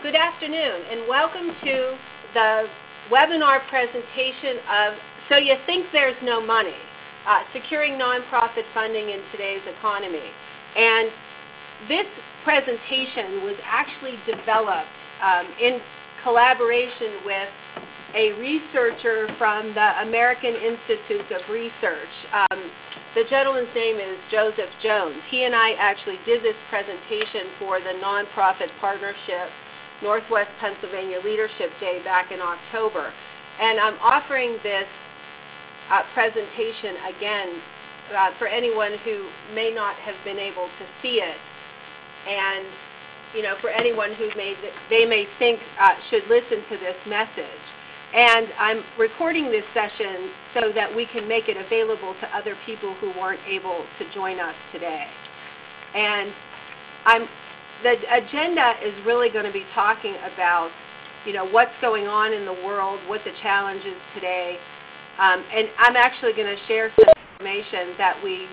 Good afternoon, and welcome to the webinar presentation of So You Think There's No Money, Securing Nonprofit Funding in Today's Economy. And this presentation was actually developed in collaboration with a researcher from the American Institute of Research. The gentleman's name is Joseph Jones. He and I actually did this presentation for the Nonprofit Partnership Northwest Pennsylvania Leadership Day back in October. And I'm offering this presentation again for anyone who may not have been able to see it, and for anyone who they may think should listen to this message. And I'm recording this session so that we can make it available to other people who weren't able to join us today. And the agenda is really going to be talking about, what's going on in the world, what the challenge is today. And I'm actually going to share some information that we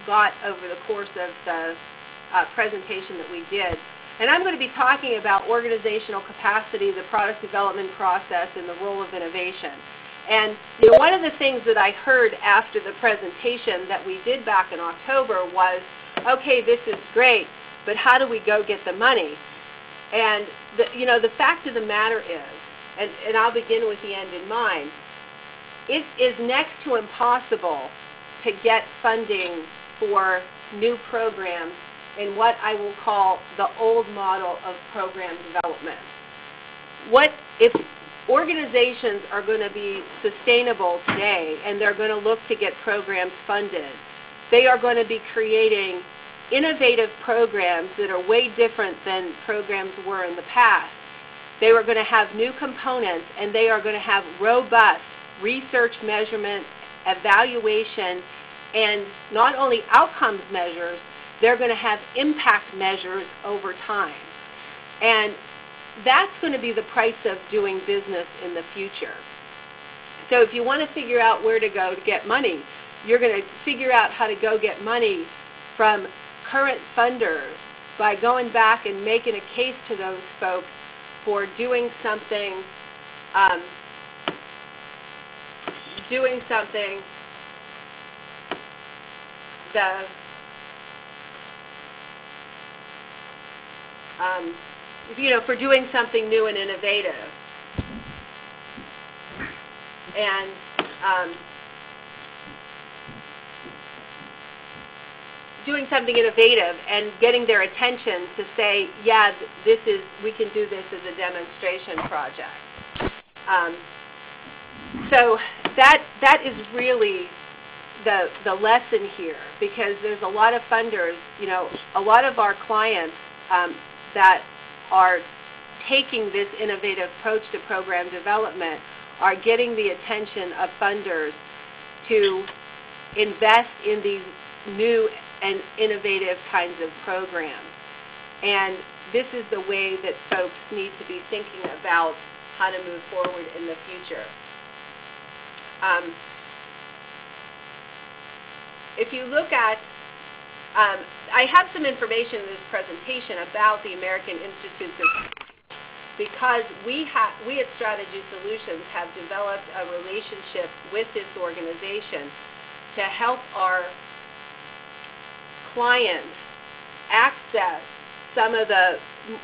got over the course of the presentation that we did. And I'm going to be talking about organizational capacity, the product development process, and the role of innovation. And one of the things that I heard after the presentation that we did back in October was, okay, this is great, but how do we go get the money? And the fact of the matter is, and I'll begin with the end in mind, it is next to impossible to get funding for new programs in what I will call the old model of program development. What if organizations are going to be sustainable today and they're going to look to get programs funded, they are going to be creating innovative programs that are way different than programs were in the past. They are going to have new components, and they are going to have robust research, measurement, evaluation, and not only outcomes measures, they're going to have impact measures over time. And that's going to be the price of doing business in the future. So if you want to figure out where to go to get money, you're going to figure out how to go get money from current funders by going back and making a case to those folks for doing something for doing something new and innovative. And doing something innovative and getting their attention to say, yeah, we can do this as a demonstration project. So that is really the lesson here, because there's a lot of funders, a lot of our clients that are taking this innovative approach to program development are getting the attention of funders to invest in these new and innovative kinds of programs. And this is the way that folks need to be thinking about how to move forward in the future. If you look at, I have some information in this presentation about the American Institute of, because we at Strategy Solutions have developed a relationship with this organization to help our clients access some of the,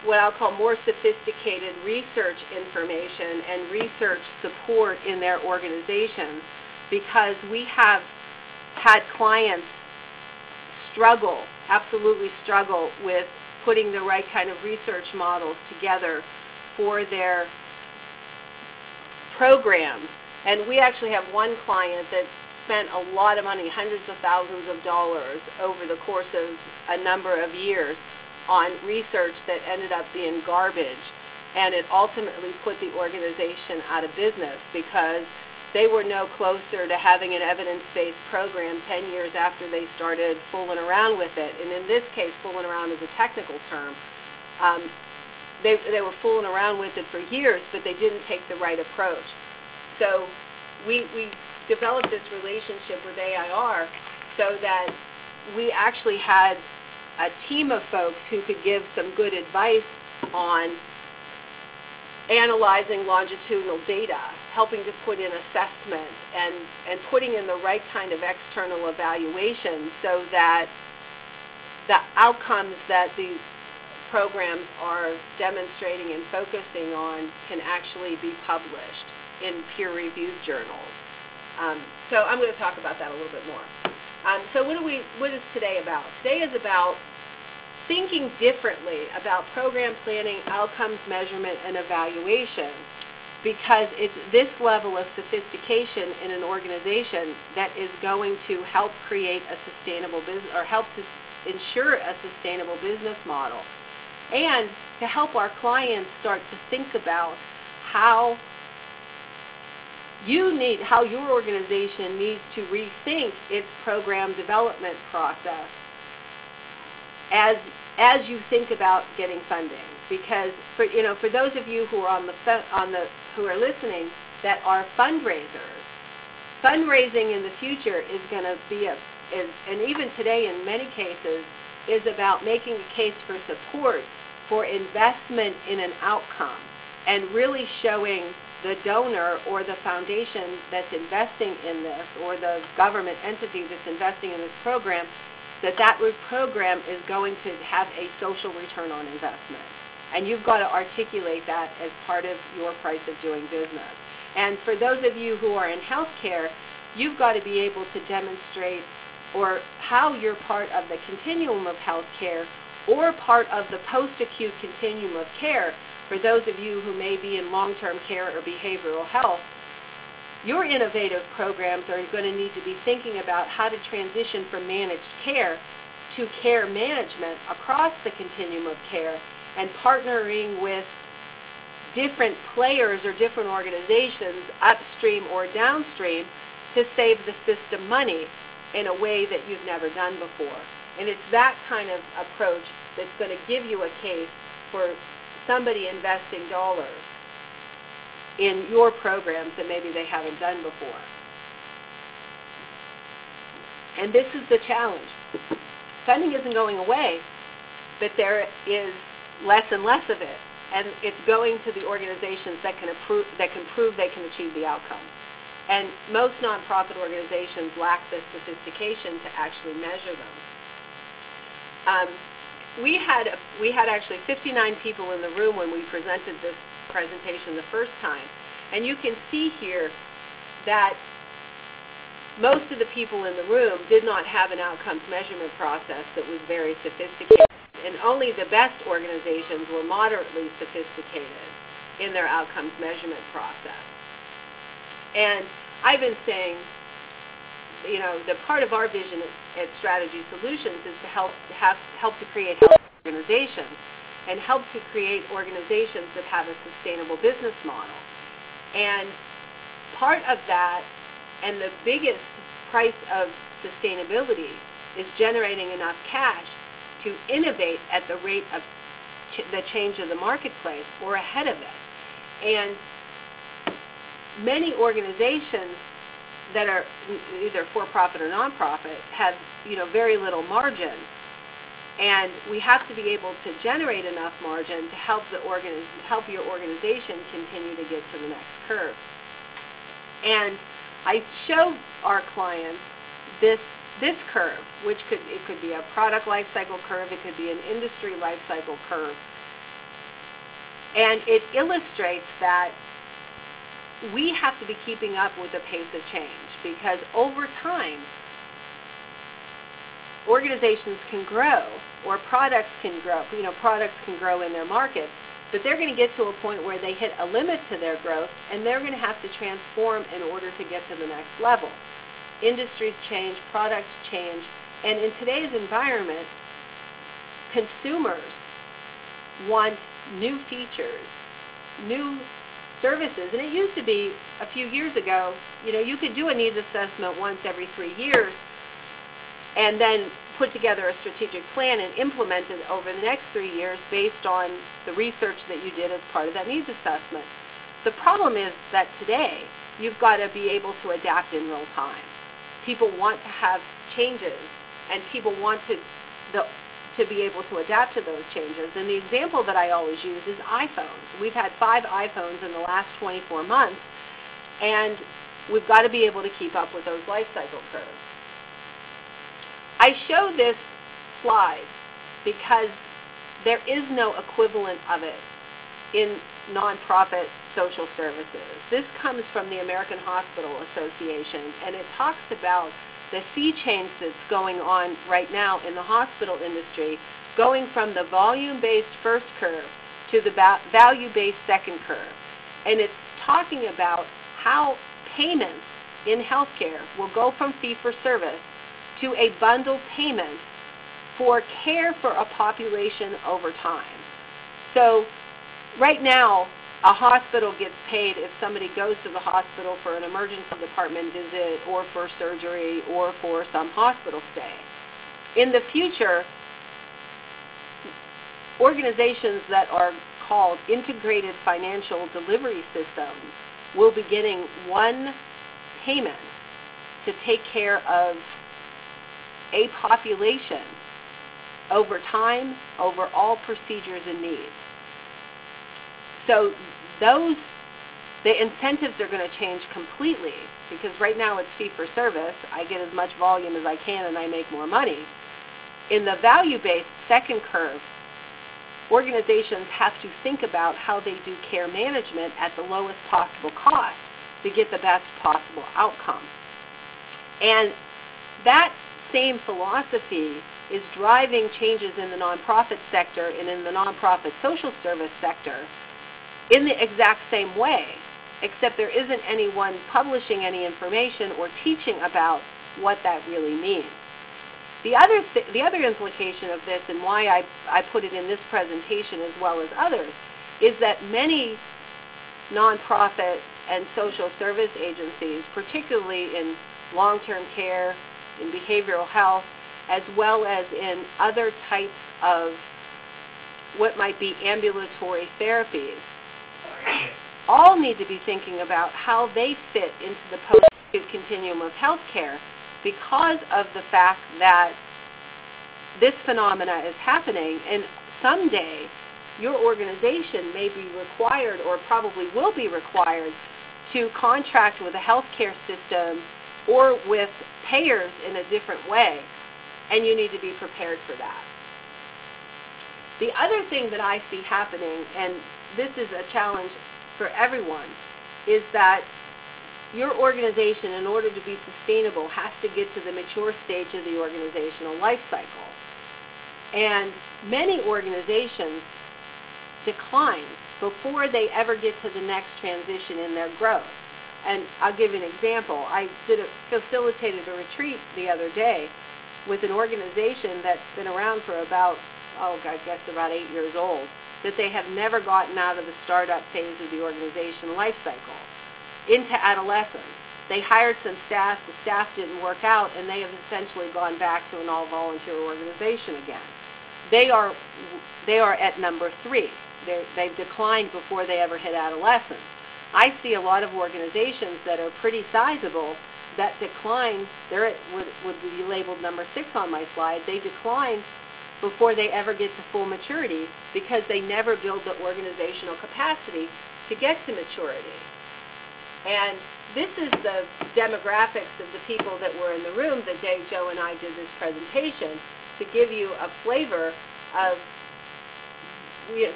what I'll call, more sophisticated research information and research support in their organizations, because we have had clients absolutely struggle with putting the right kind of research models together for their programs. And we actually have one client that spent a lot of money, hundreds of thousands of dollars over the course of a number of years on research that ended up being garbage. And it ultimately put the organization out of business, because they were no closer to having an evidence-based program 10 years after they started fooling around with it. And in this case, fooling around is a technical term. They were fooling around with it for years, but they didn't take the right approach. So we developed this relationship with AIR so that we actually had a team of folks who could give some good advice on analyzing longitudinal data, helping to put in assessment, and putting in the right kind of external evaluation so that the outcomes that these programs are demonstrating and focusing on can actually be published in peer-reviewed journals. So I'm going to talk about that a little bit more. So what is today about? Today is about thinking differently about program planning, outcomes measurement, and evaluation, because it's this level of sophistication in an organization that is going to help create a sustainable business, or help to ensure a sustainable business model, and to help our clients start to think about how your organization needs to rethink its program development process as you think about getting funding. Because for those of you who are who are listening that are fundraisers, fundraising in the future is going to be and even today in many cases is about making a case for support for investment in an outcome, and really showing the donor or the foundation that's investing in this, or the government entity that's investing in this program, that program is going to have a social return on investment. And you've got to articulate that as part of your price of doing business. And for those of you who are in healthcare, you've got to be able to demonstrate or how you're part of the continuum of healthcare, or part of the post-acute continuum of care. For those of you who may be in long-term care or behavioral health, your innovative programs are going to need to be thinking about how to transition from managed care to care management across the continuum of care, and partnering with different players or different organizations upstream or downstream to save the system money in a way that you've never done before. And it's that kind of approach that's going to give you a case for somebody investing dollars in your programs that maybe they haven't done before. And this is the challenge. Funding isn't going away, but there is less and less of it, and it's going to the organizations that can prove they can achieve the outcome. And most nonprofit organizations lack the sophistication to actually measure them. We had actually 59 people in the room when we presented this presentation the first time, and you can see here that most of the people in the room did not have an outcomes measurement process that was very sophisticated, and only the best organizations were moderately sophisticated in their outcomes measurement process. And I've been saying, that part of our vision at Strategy Solutions is to help to create health organizations, and help to create organizations that have a sustainable business model. And part of that, and the biggest price of sustainability, is generating enough cash to innovate at the rate of the change of the marketplace, or ahead of it. And many organizations that are either for-profit or non-profit have very little margin, and we have to be able to generate enough margin to help your organization continue to get to the next curve. And I show our clients this curve, which could be a product life cycle curve, it could be an industry life cycle curve, and it illustrates that we have to be keeping up with the pace of change, because over time, organizations can grow, or products can grow. Products can grow in their market, but they're going to get to a point where they hit a limit to their growth, and they're going to have to transform in order to get to the next level. Industries change, products change, and in today's environment, consumers want new features, new services. And it used to be, a few years ago, you could do a needs assessment once every 3 years and then put together a strategic plan and implement it over the next 3 years based on the research that you did as part of that needs assessment. The problem is that today, you've got to be able to adapt in real time. People want to have changes, and people want to to be able to adapt to those changes. And the example that I always use is iPhones. We've had 5 iPhones in the last 24 months, and we've got to be able to keep up with those life cycle curves. I show this slide because there is no equivalent of it in nonprofit social services. This comes from the American Hospital Association, and it talks about the sea change that's going on right now in the hospital industry, going from the volume-based first curve to the value-based second curve. And it's talking about how payments in healthcare will go from fee-for-service to a bundled payment for care for a population over time. So right now, a hospital gets paid if somebody goes to the hospital for an emergency department visit or for surgery or for some hospital stay. In the future, organizations that are called integrated financial delivery systems will be getting one payment to take care of a population over time, over all procedures and needs. So the incentives are going to change completely, because right now it's fee-for-service. I get as much volume as I can and I make more money. In the value-based second curve, organizations have to think about how they do care management at the lowest possible cost to get the best possible outcome. And that same philosophy is driving changes in the nonprofit sector and in the nonprofit social service sector in the exact same way, except there isn't anyone publishing any information or teaching about what that really means. The other implication of this, and why I put it in this presentation as well as others, is that many nonprofit and social service agencies, particularly in long-term care, in behavioral health, as well as in other types of what might be ambulatory therapies, all need to be thinking about how they fit into the post-acute continuum of healthcare, because of the fact that this phenomena is happening, and someday your organization may be required, or probably will be required, to contract with a healthcare system or with payers in a different way, and you need to be prepared for that. The other thing that I see happening, and this is a challenge for everyone, is that your organization, in order to be sustainable, has to get to the mature stage of the organizational life cycle. And many organizations decline before they ever get to the next transition in their growth. And I'll give you an example. I facilitated a retreat the other day with an organization that's been around for about, I guess about 8 years old, that they have never gotten out of the startup phase of the organization life cycle into adolescence. They hired some staff, the staff didn't work out, and they have essentially gone back to an all-volunteer organization again. They are at number 3. They've declined before they ever hit adolescence. I see a lot of organizations that are pretty sizable that decline. They're would be labeled number 6 on my slide. They decline before they ever get to full maturity because they never build the organizational capacity to get to maturity. And this is the demographics of the people that were in the room the day Joe and I did this presentation, to give you a flavor of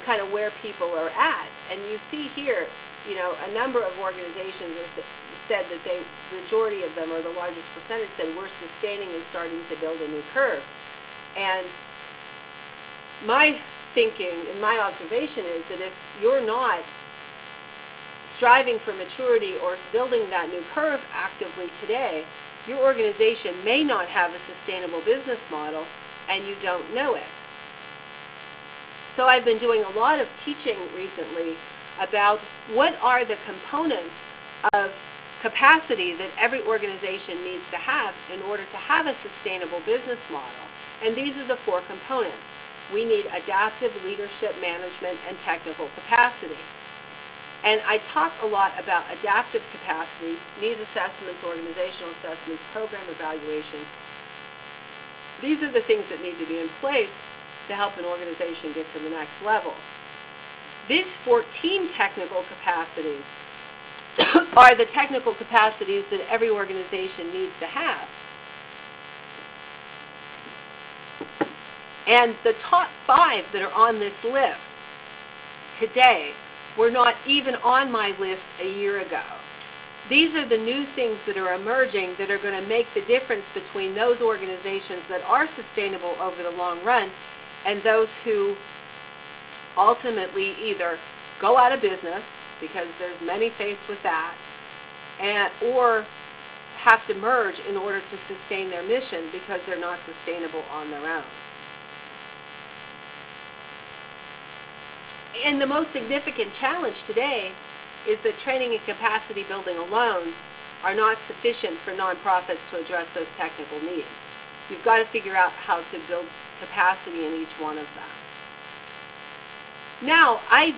kind of where people are at. And you see here, a number of organizations said that the majority of them, or the largest percentage, said we're sustaining and starting to build a new curve. And my thinking and my observation is that if you're not striving for maturity or building that new curve actively today, your organization may not have a sustainable business model, and you don't know it. So I've been doing a lot of teaching recently about what are the components of capacity that every organization needs to have in order to have a sustainable business model. And these are the 4 components. We need adaptive leadership, management, and technical capacity. And I talk a lot about adaptive capacity, needs assessments, organizational assessments, program evaluation. These are the things that need to be in place to help an organization get to the next level. These 14 technical capacities are the technical capacities that every organization needs to have. And the top 5 that are on this list today were not even on my list a year ago. These are the new things that are emerging that are going to make the difference between those organizations that are sustainable over the long run and those who ultimately either go out of business, because there's many faced with that, or have to merge in order to sustain their mission because they're not sustainable on their own. And the most significant challenge today is that training and capacity building alone are not sufficient for nonprofits to address those technical needs. You've got to figure out how to build capacity in each one of them. Now, I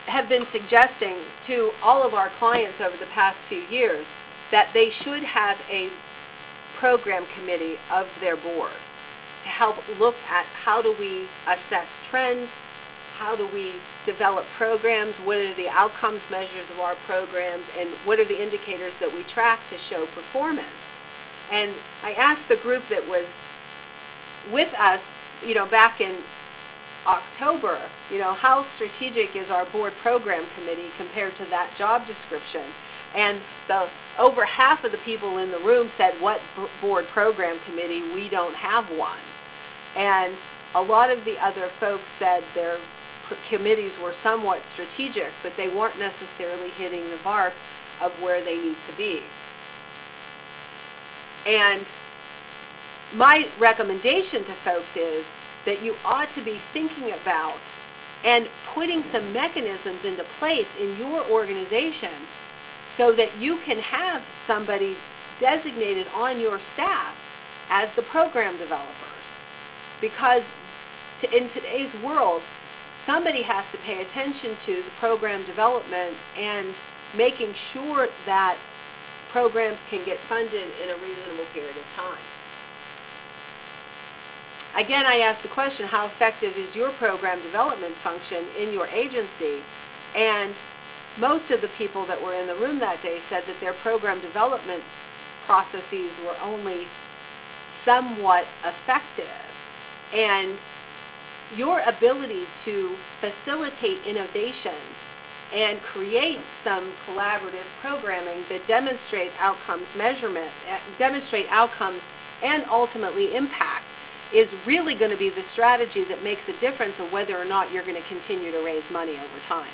have been suggesting to all of our clients over the past few years that they should have a program committee of their board to help look at how do we assess trends, how do we develop programs, what are the outcomes measures of our programs, and what are the indicators that we track to show performance. And I asked the group that was with us, back in October, how strategic is our board program committee compared to that job description? And over half of the people in the room said, what board program committee? We don't have one. And a lot of the other folks said their committees were somewhat strategic, but they weren't necessarily hitting the mark of where they need to be. And my recommendation to folks is that you ought to be thinking about and putting some mechanisms into place in your organization so that you can have somebody designated on your staff as the program developers. Because in today's world, somebody has to pay attention to the program development and making sure that programs can get funded in a reasonable period of time. Again, I asked the question, how effective is your program development function in your agency? And most of the people that were in the room that day said that their program development processes were only somewhat effective. And your ability to facilitate innovation and create some collaborative programming that demonstrate outcomes and ultimately impact is really going to be the strategy that makes a difference of whether or not you're going to continue to raise money over time.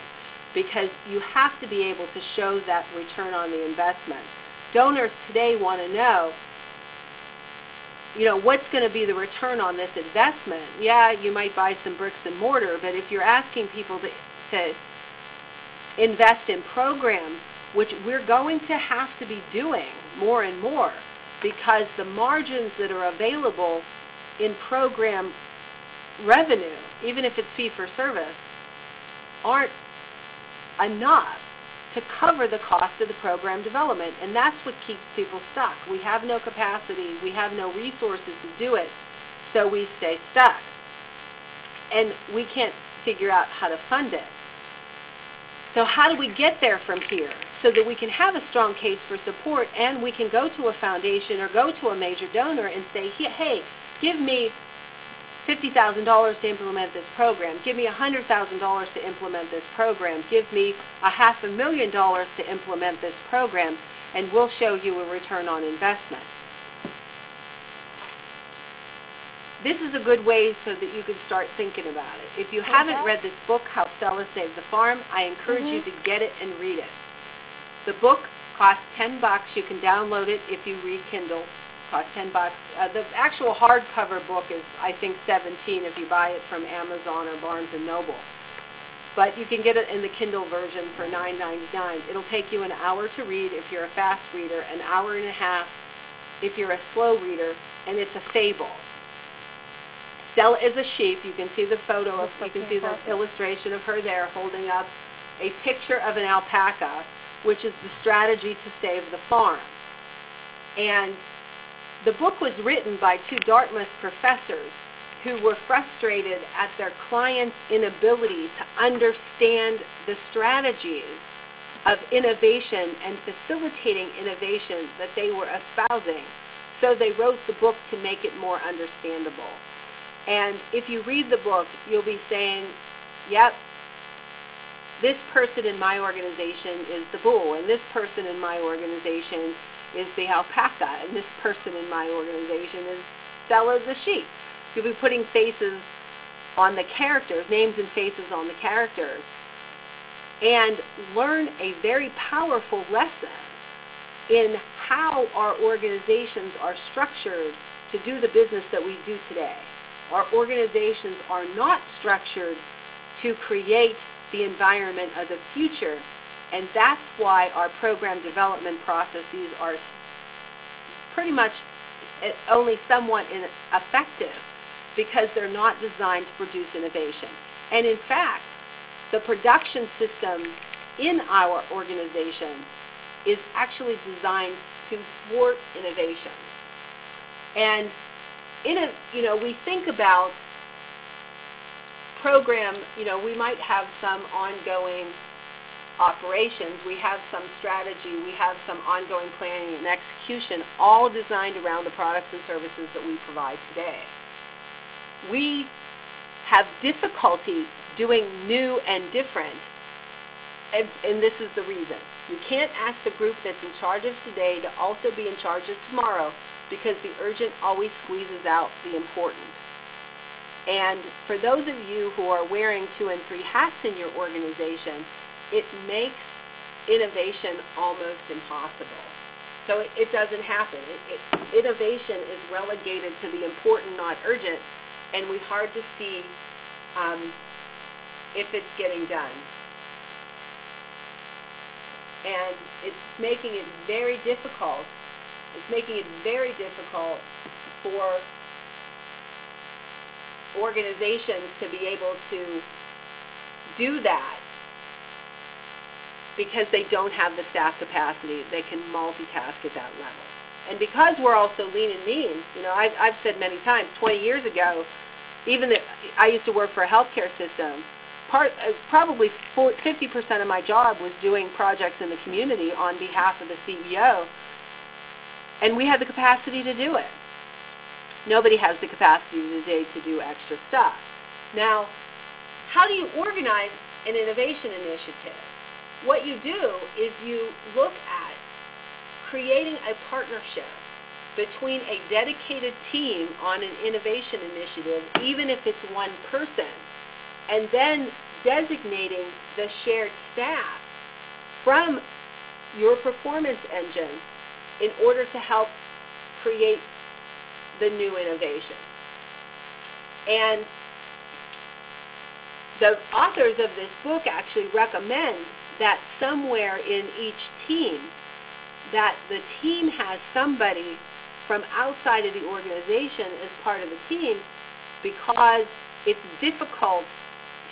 Because you have to be able to show that return on the investment. Donors today want to know, what's going to be the return on this investment? Yeah, you might buy some bricks and mortar, but if you're asking people to invest in programs, which we're going to have to be doing more and more, because the margins that are available in program revenue, even if it's fee-for-service, aren't enough to cover the cost of the program development, and that's what keeps people stuck. We have no capacity, we have no resources to do it, so we stay stuck. And we can't figure out how to fund it. So how do we get there from here so that we can have a strong case for support and we can go to a foundation or go to a major donor and say, hey, give me $50,000 to implement this program. Give me $100,000 to implement this program. Give me $500,000 to implement this program, and we'll show you a return on investment. This is a good way so that you can start thinking about it. If you haven't read this book, How Stella Saved the Farm, I encourage you to get it and read it. The book costs $10. You can download it if you read Kindle. Costs $10. The actual hardcover book is, I think, $17 if you buy it from Amazon or Barnes & Noble. But you can get it in the Kindle version for $9.99. It'll take you an hour to read if you're a fast reader, an hour and a half if you're a slow reader, and it's a fable. Stella is a sheep. You can see the photo of, you can see the illustration of her there holding up a picture of an alpaca, which is the strategy to save the farm. And the book was written by two Dartmouth professors who were frustrated at their clients' inability to understand the strategies of innovation and facilitating innovation that they were espousing. So they wrote the book to make it more understandable. And if you read the book, you'll be saying, yep, this person in my organization is the bull, and this person in my organization is the alpaca, and this person in my organization is Stella the sheep. You'll be putting faces on the characters, names and faces on the characters, and learn a very powerful lesson in how our organizations are structured to do the business that we do today. Our organizations are not structured to create the environment of the future, and that's why our program development processes are pretty much only somewhat effective, because they're not designed to produce innovation. And in fact, the production system in our organization is actually designed to thwart innovation. And we think about program, we might have some ongoing operations, we have some strategy, we have some ongoing planning and execution, all designed around the products and services that we provide today. We have difficulty doing new and different, and this is the reason. You can't ask the group that's in charge of today to also be in charge of tomorrow, because the urgent always squeezes out the important. And for those of you who are wearing 2 and 3 hats in your organization, it makes innovation almost impossible. So it doesn't happen. Innovation is relegated to the important, not urgent, and we hard to see if it's getting done. And it's making it very difficult. It's making it very difficult for organizations to be able to do that, because they don't have the staff capacity. They can multitask at that level. And because we're also lean and mean, I've said many times, 20 years ago, I used to work for a healthcare system. Probably 50% of my job was doing projects in the community on behalf of the CEO, and we had the capacity to do it. Nobody has the capacity today to do extra stuff. Now, how do you organize an innovation initiative? What you do is you look at creating a partnership between a dedicated team on an innovation initiative, even if it's one person, and then designating the shared staff from your performance engine in order to help create the new innovation. And the authors of this book actually recommend that somewhere in each team, that the team has somebody from outside of the organization as part of the team, because it's difficult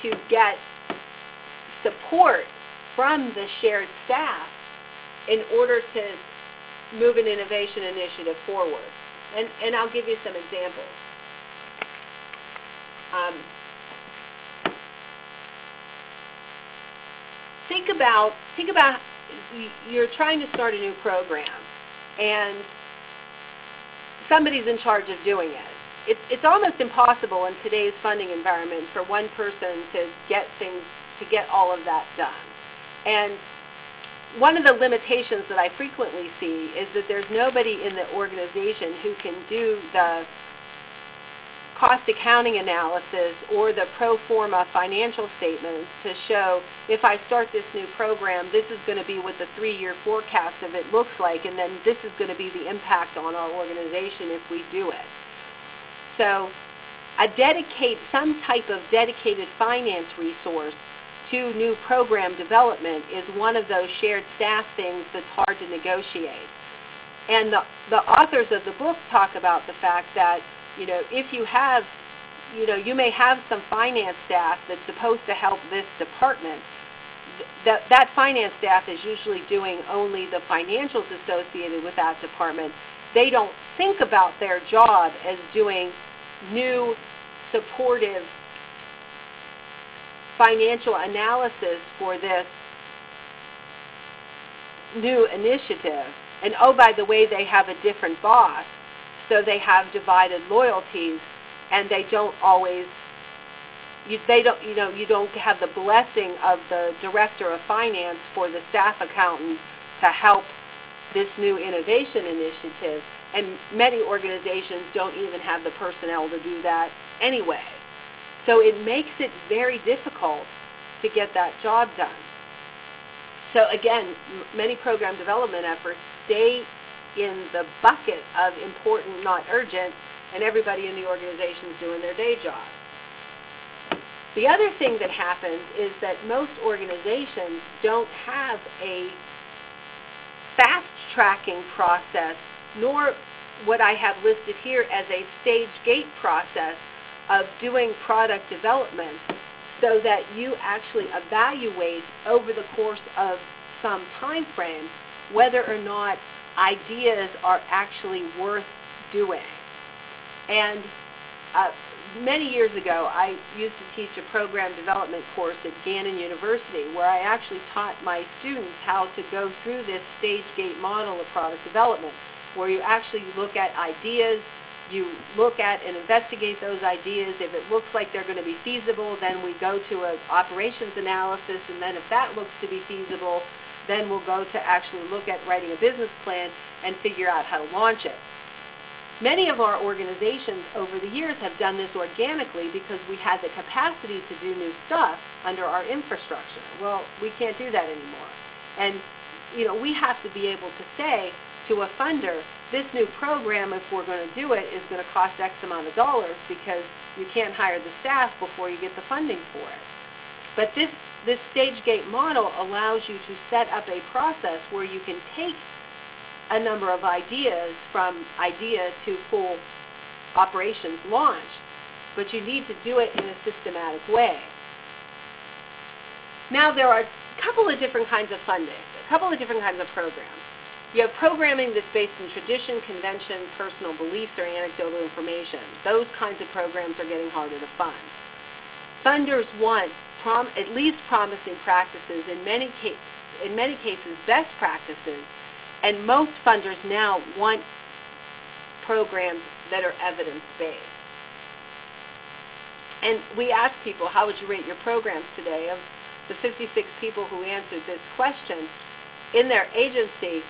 to get support from the shared staff in order to move an innovation initiative forward. And I'll give you some examples. Think about you're trying to start a new program, and somebody's in charge of doing it. It's almost impossible in today's funding environment for one person to get all of that done. And one of the limitations that I frequently see is that there's nobody in the organization who can do the cost accounting analysis or the pro forma financial statements to show, if I start this new program, this is going to be what the 3-year forecast of it looks like, and then this is going to be the impact on our organization if we do it. So some type of dedicated finance resource to new program development is one of those shared staff things that's hard to negotiate. And the authors of the book talk about the fact that, if you have, you may have some finance staff that's supposed to help this department. That finance staff is usually doing only the financials associated with that department. They don't think about their job as doing new supportive financial analysis for this new initiative. And oh, by the way, they have a different boss, so they have divided loyalties, and they don't always, you don't have the blessing of the director of finance for the staff accountant to help this new innovation initiative. And many organizations don't even have the personnel to do that anyway. So it makes it very difficult to get that job done. So again, many program development efforts stay in the bucket of important, not urgent, and everybody in the organization is doing their day job. The other thing that happens is that most organizations don't have a fast-tracking process, nor what I have listed here as a stage gate process of doing product development, so that you actually evaluate over the course of some time frame whether or not ideas are actually worth doing. And many years ago, I used to teach a program development course at Gannon University, where I actually taught my students how to go through this stage gate model of product development, where you actually look at ideas, you look at and investigate those ideas. If it looks like they're going to be feasible, then we go to an operations analysis, and then if that looks to be feasible, then we'll go to actually look at writing a business plan and figure out how to launch it. Many of our organizations over the years have done this organically because we had the capacity to do new stuff under our infrastructure. Well, we can't do that anymore. And we have to be able to say to a funder, this new program, if we're going to do it, is going to cost X amount of dollars, because you can't hire the staff before you get the funding for it. But this stage gate model allows you to set up a process where you can take a number of ideas from idea to full operations launch, but you need to do it in a systematic way. Now, there are a couple of different kinds of funding, a couple of different kinds of programs. You have programming that's based in tradition, convention, personal beliefs, or anecdotal information. Those kinds of programs are getting harder to fund. Funders want at least promising practices, in many cases best practices, and most funders now want programs that are evidence-based. And we ask people, how would you rate your programs today? Of the 56 people who answered this question, in their agency,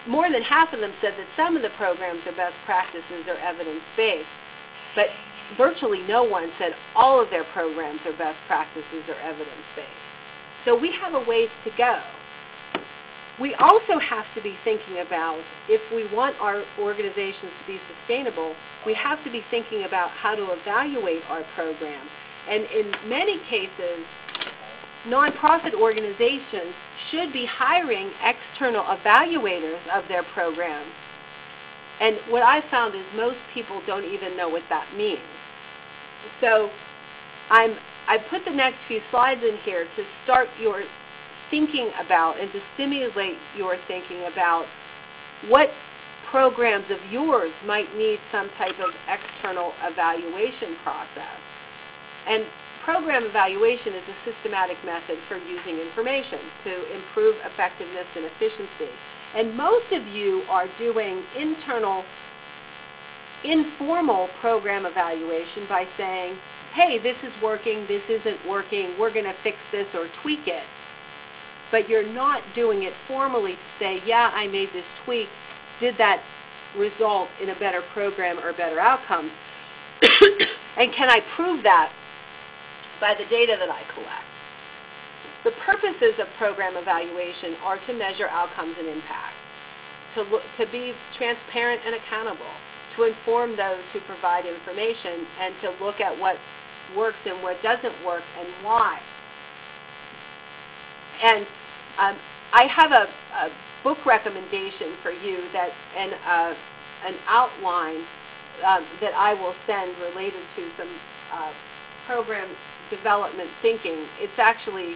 more than half of them said that some of the programs are best practices or evidence-based, but virtually no one said all of their programs are best practices or evidence-based. So we have a ways to go. We also have to be thinking about, if we want our organizations to be sustainable, we have to be thinking about how to evaluate our program. And in many cases, nonprofit organizations should be hiring external evaluators of their programs. And what I found is most people don't even know what that means. So I put the next few slides in here to start your thinking about and to stimulate your thinking about what programs of yours might need some type of external evaluation process. And program evaluation is a systematic method for using information to improve effectiveness and efficiency. And most of you are doing internal, informal program evaluation by saying, hey, this is working, this isn't working, we're going to fix this or tweak it. But you're not doing it formally to say, yeah, I made this tweak. Did that result in a better program or better outcome? And can I prove that by the data that I collect? The purposes of program evaluation are to measure outcomes and impact, to be transparent and accountable, to inform those who provide information, and to look at what works and what doesn't work and why. And I have a book recommendation for you and an outline that I will send related to some program development thinking. It's actually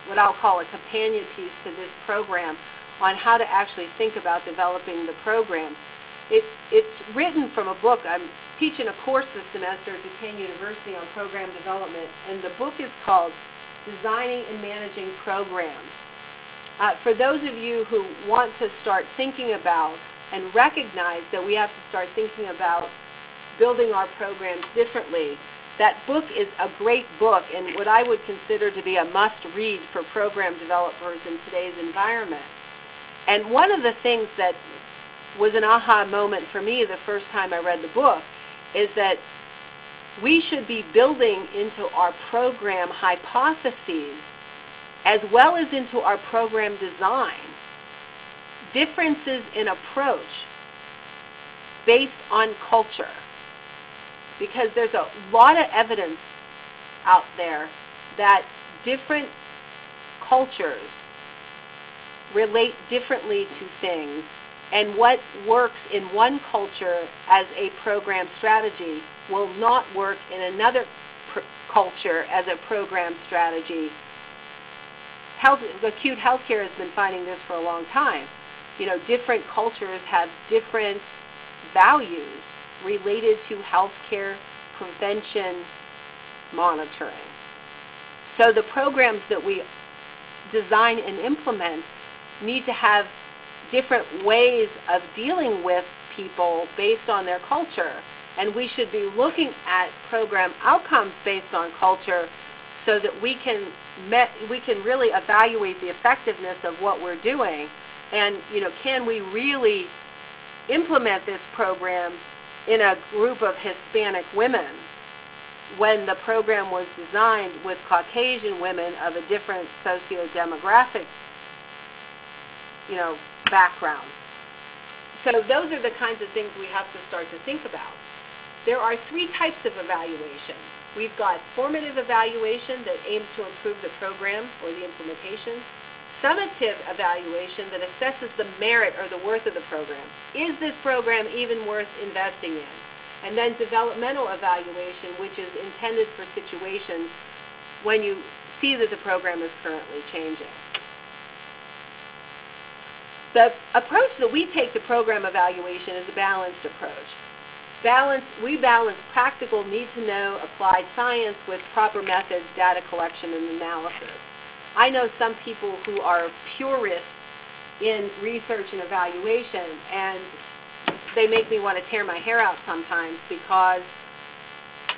what I'll call a companion piece to this program on how to actually think about developing the program. It's written from a book. I'm teaching a course this semester at Duquesne University on program development, and the book is called Designing and Managing Programs. For those of you who want to start thinking about and recognize that we have to start thinking about building our programs differently, that book is a great book and what I would consider to be a must-read for program developers in today's environment. And one of the things that was an aha moment for me the first time I read the book is that we should be building into our program hypotheses as well as into our program design differences in approach based on culture. Because there's a lot of evidence out there that different cultures relate differently to things, and what works in one culture as a program strategy will not work in another culture as a program strategy. Acute healthcare has been finding this for a long time. You know, different cultures have different values related to healthcare prevention monitoring. So the programs that we design and implement need to have different ways of dealing with people based on their culture. And we should be looking at program outcomes based on culture so that we can really evaluate the effectiveness of what we're doing. And, you know, can we really implement this program in a group of Hispanic women when the program was designed with Caucasian women of a different socio-demographic, you know, background. So those are the kinds of things we have to start to think about. There are three types of evaluation. We've got formative evaluation that aims to improve the program or the implementation. Summative evaluation that assesses the merit or the worth of the program. Is this program even worth investing in? And then developmental evaluation, which is intended for situations when you see that the program is currently changing. The approach that we take to program evaluation is a balanced approach. We balance practical, need-to-know, applied science with proper methods, data collection, and analysis. I know some people who are purists in research and evaluation, and they make me want to tear my hair out sometimes because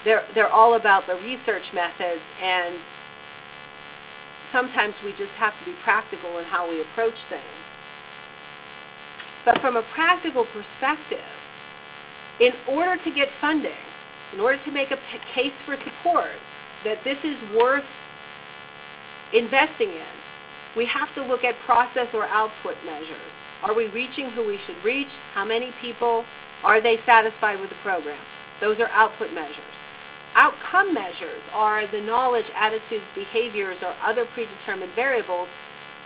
they're all about the research methods, and sometimes we just have to be practical in how we approach things. But from a practical perspective, in order to get funding, in order to make a case for support that this is worth investing in, we have to look at process or output measures. Are we reaching who we should reach? How many people? Are they satisfied with the program? Those are output measures. Outcome measures are the knowledge, attitudes, behaviors, or other predetermined variables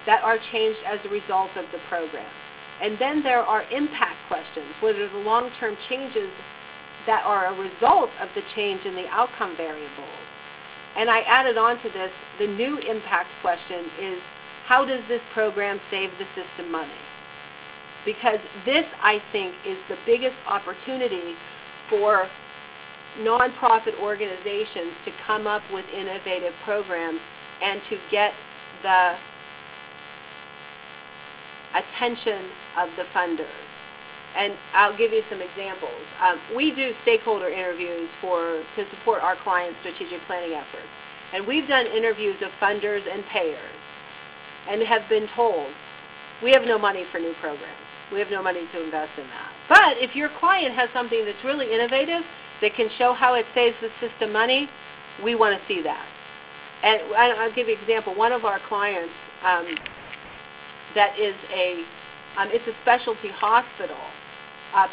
that are changed as a result of the program. And then there are impact questions, whether the long-term changes that are a result of the change in the outcome variables. And I added on to this, the new impact question is, how does this program save the system money? Because this, I think, is the biggest opportunity for nonprofit organizations to come up with innovative programs and to get the attention of the funders. And I'll give you some examples. We do stakeholder interviews to support our clients' strategic planning efforts. And we've done interviews of funders and payers and have been told, we have no money for new programs. We have no money to invest in that. But if your client has something that's really innovative that can show how it saves the system money, we want to see that. And I'll give you an example. One of our clients that is it's a specialty hospital,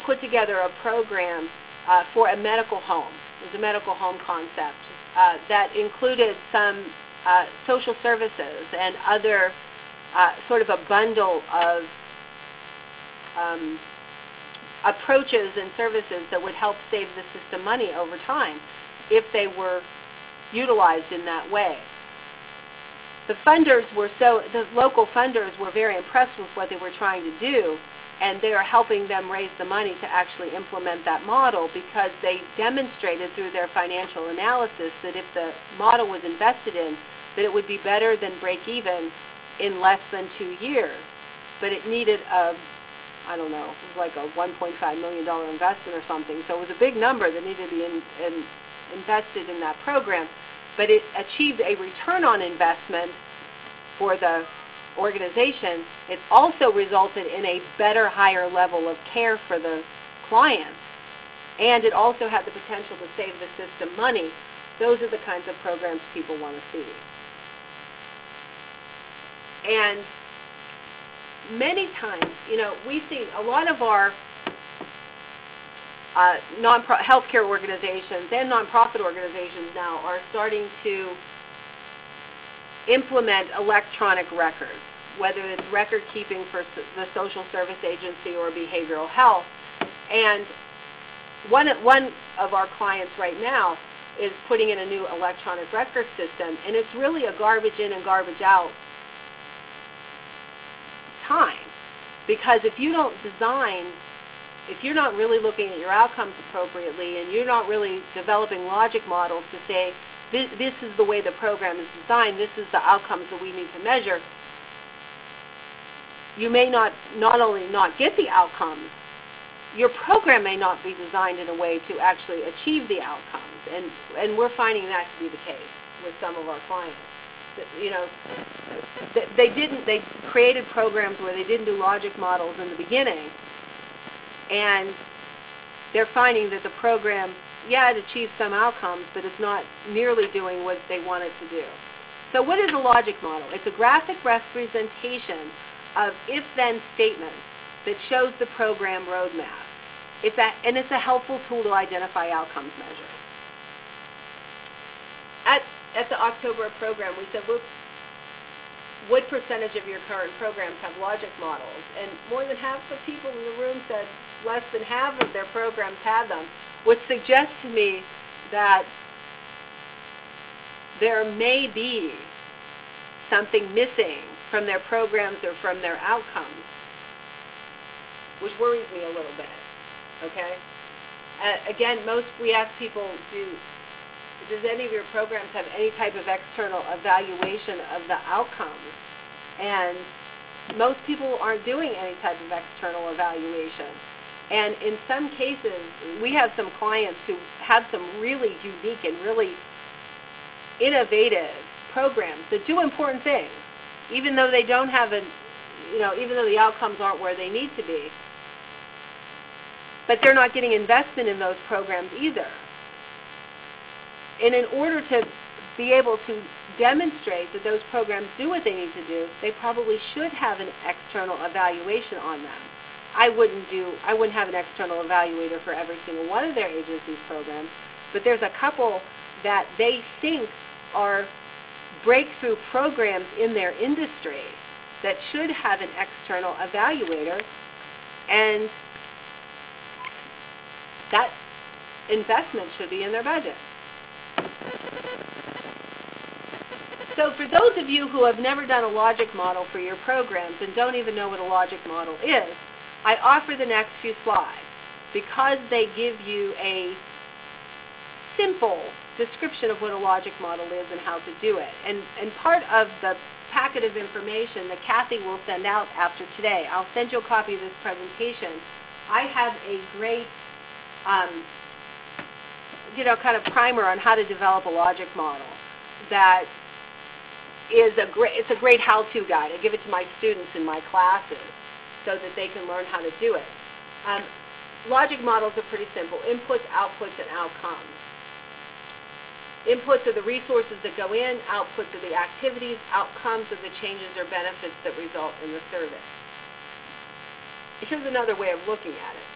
put together a program for a medical home. It was a medical home concept that included some social services and other sort of a bundle of approaches and services that would help save the system money over time if they were utilized in that way. The local funders were very impressed with what they were trying to do, and they are helping them raise the money to actually implement that model because they demonstrated through their financial analysis that if the model was invested in, that it would be better than break even in less than 2 years. But it needed I don't know, it was like a $1.5 million investment or something. So it was a big number that needed to be invested in that program. But it achieved a return on investment for the organization. It also resulted in a better, higher level of care for the clients. And it also had the potential to save the system money. Those are the kinds of programs people want to see. And many times, we see a lot of our healthcare organizations and nonprofit organizations now are starting to implement electronic records, whether it's record keeping for the social service agency or behavioral health. And one of our clients right now is putting in a new electronic record system, and it's really a garbage in and garbage out time. Because if you don't design, if you're not really looking at your outcomes appropriately and you're not really developing logic models to say, this is the way the program is designed, this is the outcomes that we need to measure, you may not only not get the outcomes, your program may not be designed in a way to actually achieve the outcomes. And we're finding that to be the case with some of our clients. They created programs where they didn't do logic models in the beginning, and they're finding that the program, it achieves some outcomes, but it's not nearly doing what they want it to do. So what is a logic model? It's a graphic representation of if-then statements that shows the program roadmap. It's a helpful tool to identify outcomes measures. At the October program, we said, what percentage of your current programs have logic models? And more than half the people in the room said less than half of their programs had them, which suggests to me that there may be something missing from their programs or from their outcomes, which worries me a little bit, okay? Again, we ask people, does any of your programs have any type of external evaluation of the outcomes? And most people aren't doing any type of external evaluation. And in some cases, we have some clients who have some really unique and really innovative programs that do important things, even though they don't have even though the outcomes aren't where they need to be. But they're not getting investment in those programs either. And in order to be able to demonstrate that those programs do what they need to do, they probably should have an external evaluation on them. I wouldn't have an external evaluator for every single one of their agency's programs, but there's a couple that they think are breakthrough programs in their industry that should have an external evaluator, and that investment should be in their budget. So for those of you who have never done a logic model for your programs and don't even know what a logic model is, I offer the next few slides because they give you a simple description of what a logic model is and how to do it. And part of the packet of information that Kathy will send out after today, I'll send you a copy of this presentation. I have a great kind of primer on how to develop a logic model that is it's a great how-to guide. I give it to my students in my classes so that they can learn how to do it. Logic models are pretty simple: inputs, outputs, and outcomes. Inputs are the resources that go in, outputs are the activities, outcomes are the changes or benefits that result in the service. Here's another way of looking at it.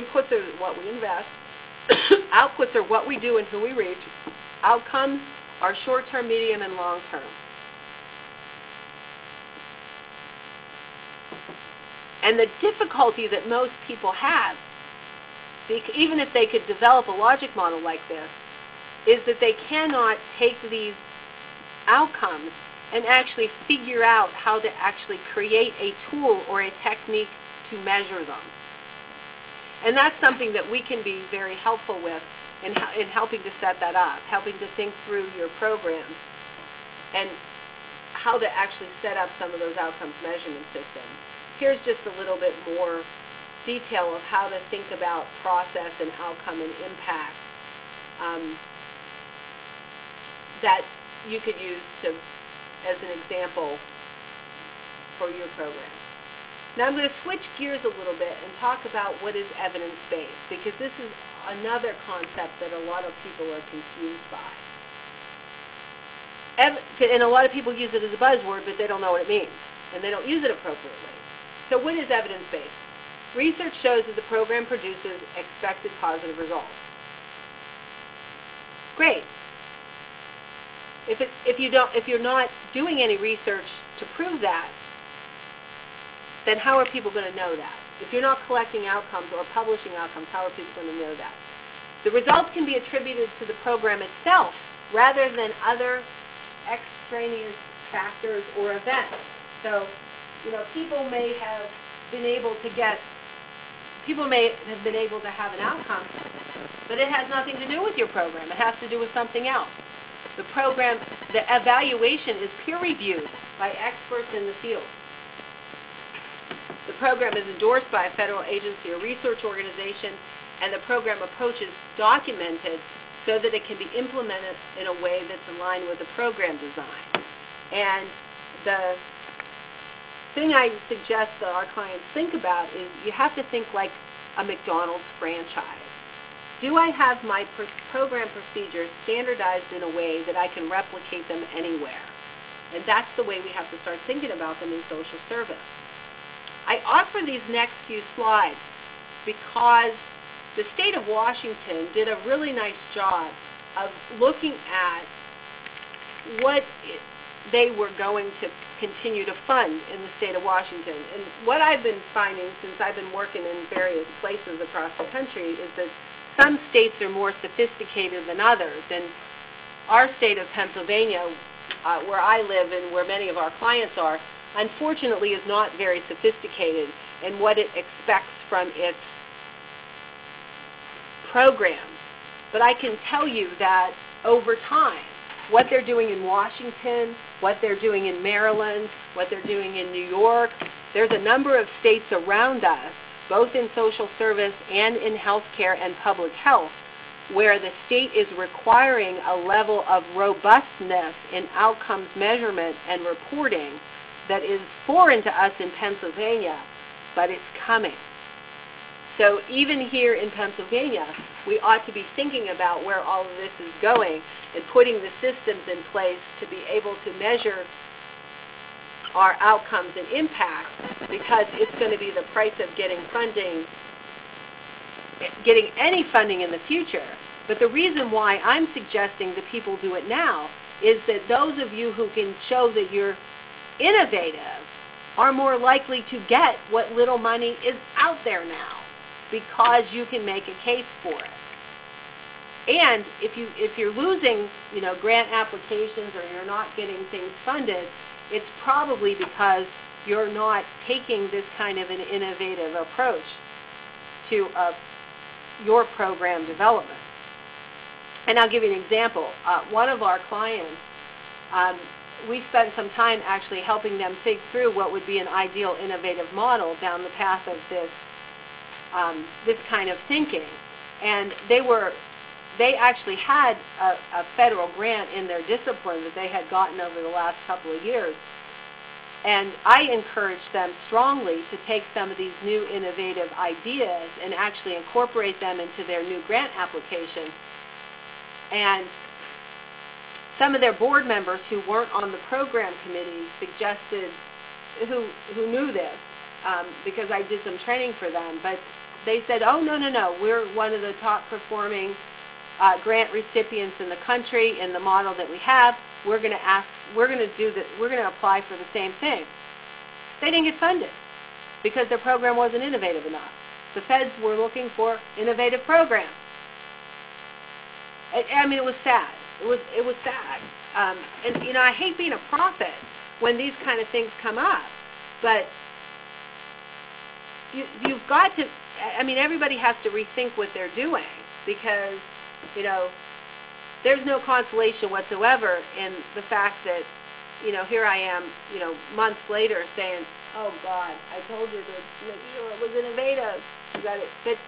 Inputs are what we invest. Outputs are what we do and who we reach. Outcomes are short-term, medium, and long-term. And the difficulty that most people have, even if they could develop a logic model like this, is that they cannot take these outcomes and actually figure out how to actually create a tool or a technique to measure them. And that's something that we can be very helpful with in helping to set that up, helping to think through your programs and how to actually set up some of those outcomes measurement systems. Here's just a little bit more detail of how to think about process and outcome and impact that you could use as an example for your program. Now I'm going to switch gears a little bit and talk about what is evidence-based, because this is another concept that a lot of people are confused by. And a lot of people use it as a buzzword, but they don't know what it means, and they don't use it appropriately. So what is evidence-based? Research shows that the program produces expected positive results. Great. If you're not doing any research to prove that, then how are people going to know that? If you're not collecting outcomes or publishing outcomes, how are people going to know that? The results can be attributed to the program itself rather than other extraneous factors or events. So, people may have been able to have an outcome, but it has nothing to do with your program. It has to do with something else. The evaluation is peer-reviewed by experts in the field. The program is endorsed by a federal agency or research organization, and the program approach is documented so that it can be implemented in a way that's aligned with the program design. And the thing I suggest that our clients think about is you have to think like a McDonald's franchise. Do I have my program procedures standardized in a way that I can replicate them anywhere? And that's the way we have to start thinking about them in social service. I offer these next few slides because the state of Washington did a really nice job of looking at what they were going to continue to fund in the state of Washington. And what I've been finding since I've been working in various places across the country is that some states are more sophisticated than others. And our state of Pennsylvania, where I live and where many of our clients are, unfortunately is not very sophisticated in what it expects from its programs. But I can tell you that over time, what they're doing in Washington, what they're doing in Maryland, what they're doing in New York, there's a number of states around us, both in social service and in healthcare and public health, where the state is requiring a level of robustness in outcomes measurement and reporting that is foreign to us in Pennsylvania, but it's coming. So even here in Pennsylvania, we ought to be thinking about where all of this is going and putting the systems in place to be able to measure our outcomes and impact, because it's going to be the price of getting any funding in the future. But the reason why I'm suggesting that people do it now is that those of you who can show that you're innovative are more likely to get what little money is out there now, because you can make a case for it. And if you're losing, grant applications or you're not getting things funded, it's probably because you're not taking this kind of an innovative approach to your program development. And I'll give you an example. One of our clients, we spent some time actually helping them think through what would be an ideal innovative model down the path of this kind of thinking. And they actually had a federal grant in their discipline that they had gotten over the last couple of years. And I encouraged them strongly to take some of these new innovative ideas and actually incorporate them into their new grant application. And some of their board members who weren't on the program committee suggested, who knew this, because I did some training for them, but they said, oh, no, we're one of the top performing grant recipients in the country in the model that we have. We're going to apply for the same thing. They didn't get funded because their program wasn't innovative enough. The feds were looking for innovative programs. I mean, it was sad. It was sad. And I hate being a prophet when these kind of things come up, but you've got to, I mean, everybody has to rethink what they're doing because, you know, there's no consolation whatsoever in the fact that, you know, here I am, you know, months later saying, oh, God, I told you to make sure it was innovative. You got it. But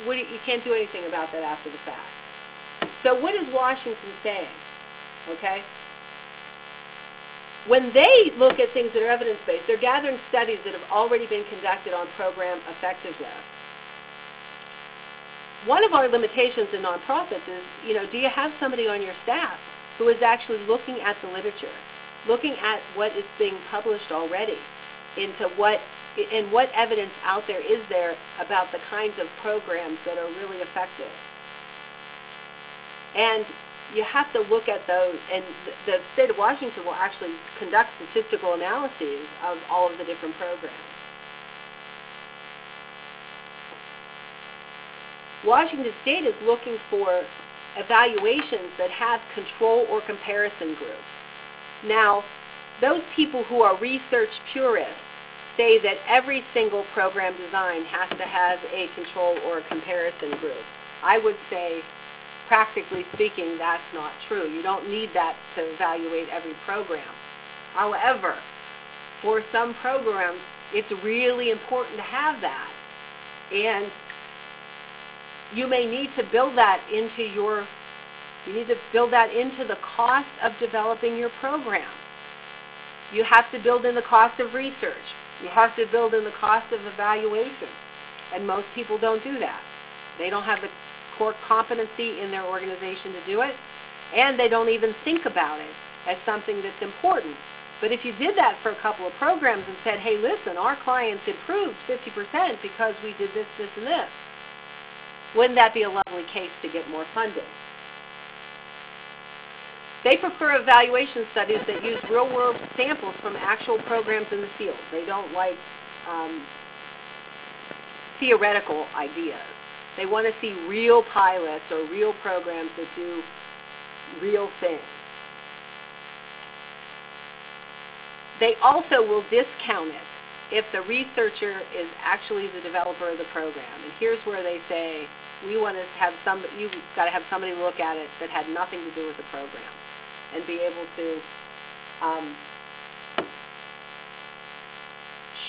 you can't do anything about that after the fact. So what is Washington saying? Okay? When they look at things that are evidence-based, they're gathering studies that have already been conducted on program effectiveness. One of our limitations in nonprofits is, you know, do you have somebody on your staff who is actually looking at the literature, looking at what is being published already, into what evidence out there is there about the kinds of programs that are really effective? And you have to look at those, and the state of Washington will actually conduct statistical analyses of all of the different programs. Washington State is looking for evaluations that have control or comparison groups. Now, those people who are research purists say that every single program design has to have a control or a comparison group. I would say, practically speaking, that's not true. You don't need that to evaluate every program. However, for some programs, it's really important to have that. And you may need to build that into the cost of developing your program. You have to build in the cost of research. You have to build in the cost of evaluation. And most people don't do that. They don't have the core competency in their organization to do it, and they don't even think about it as something that's important. But if you did that for a couple of programs and said, hey, listen, our clients improved 50% because we did this, this, and this, wouldn't that be a lovely case to get more funding? They prefer evaluation studies that use real-world samples from actual programs in the field. They don't like theoretical ideas. They want to see real pilots or real programs that do real things. They also will discount it if the researcher is actually the developer of the program. And here's where they say, we want to have somebody, you've got to have somebody look at it that had nothing to do with the program and be able to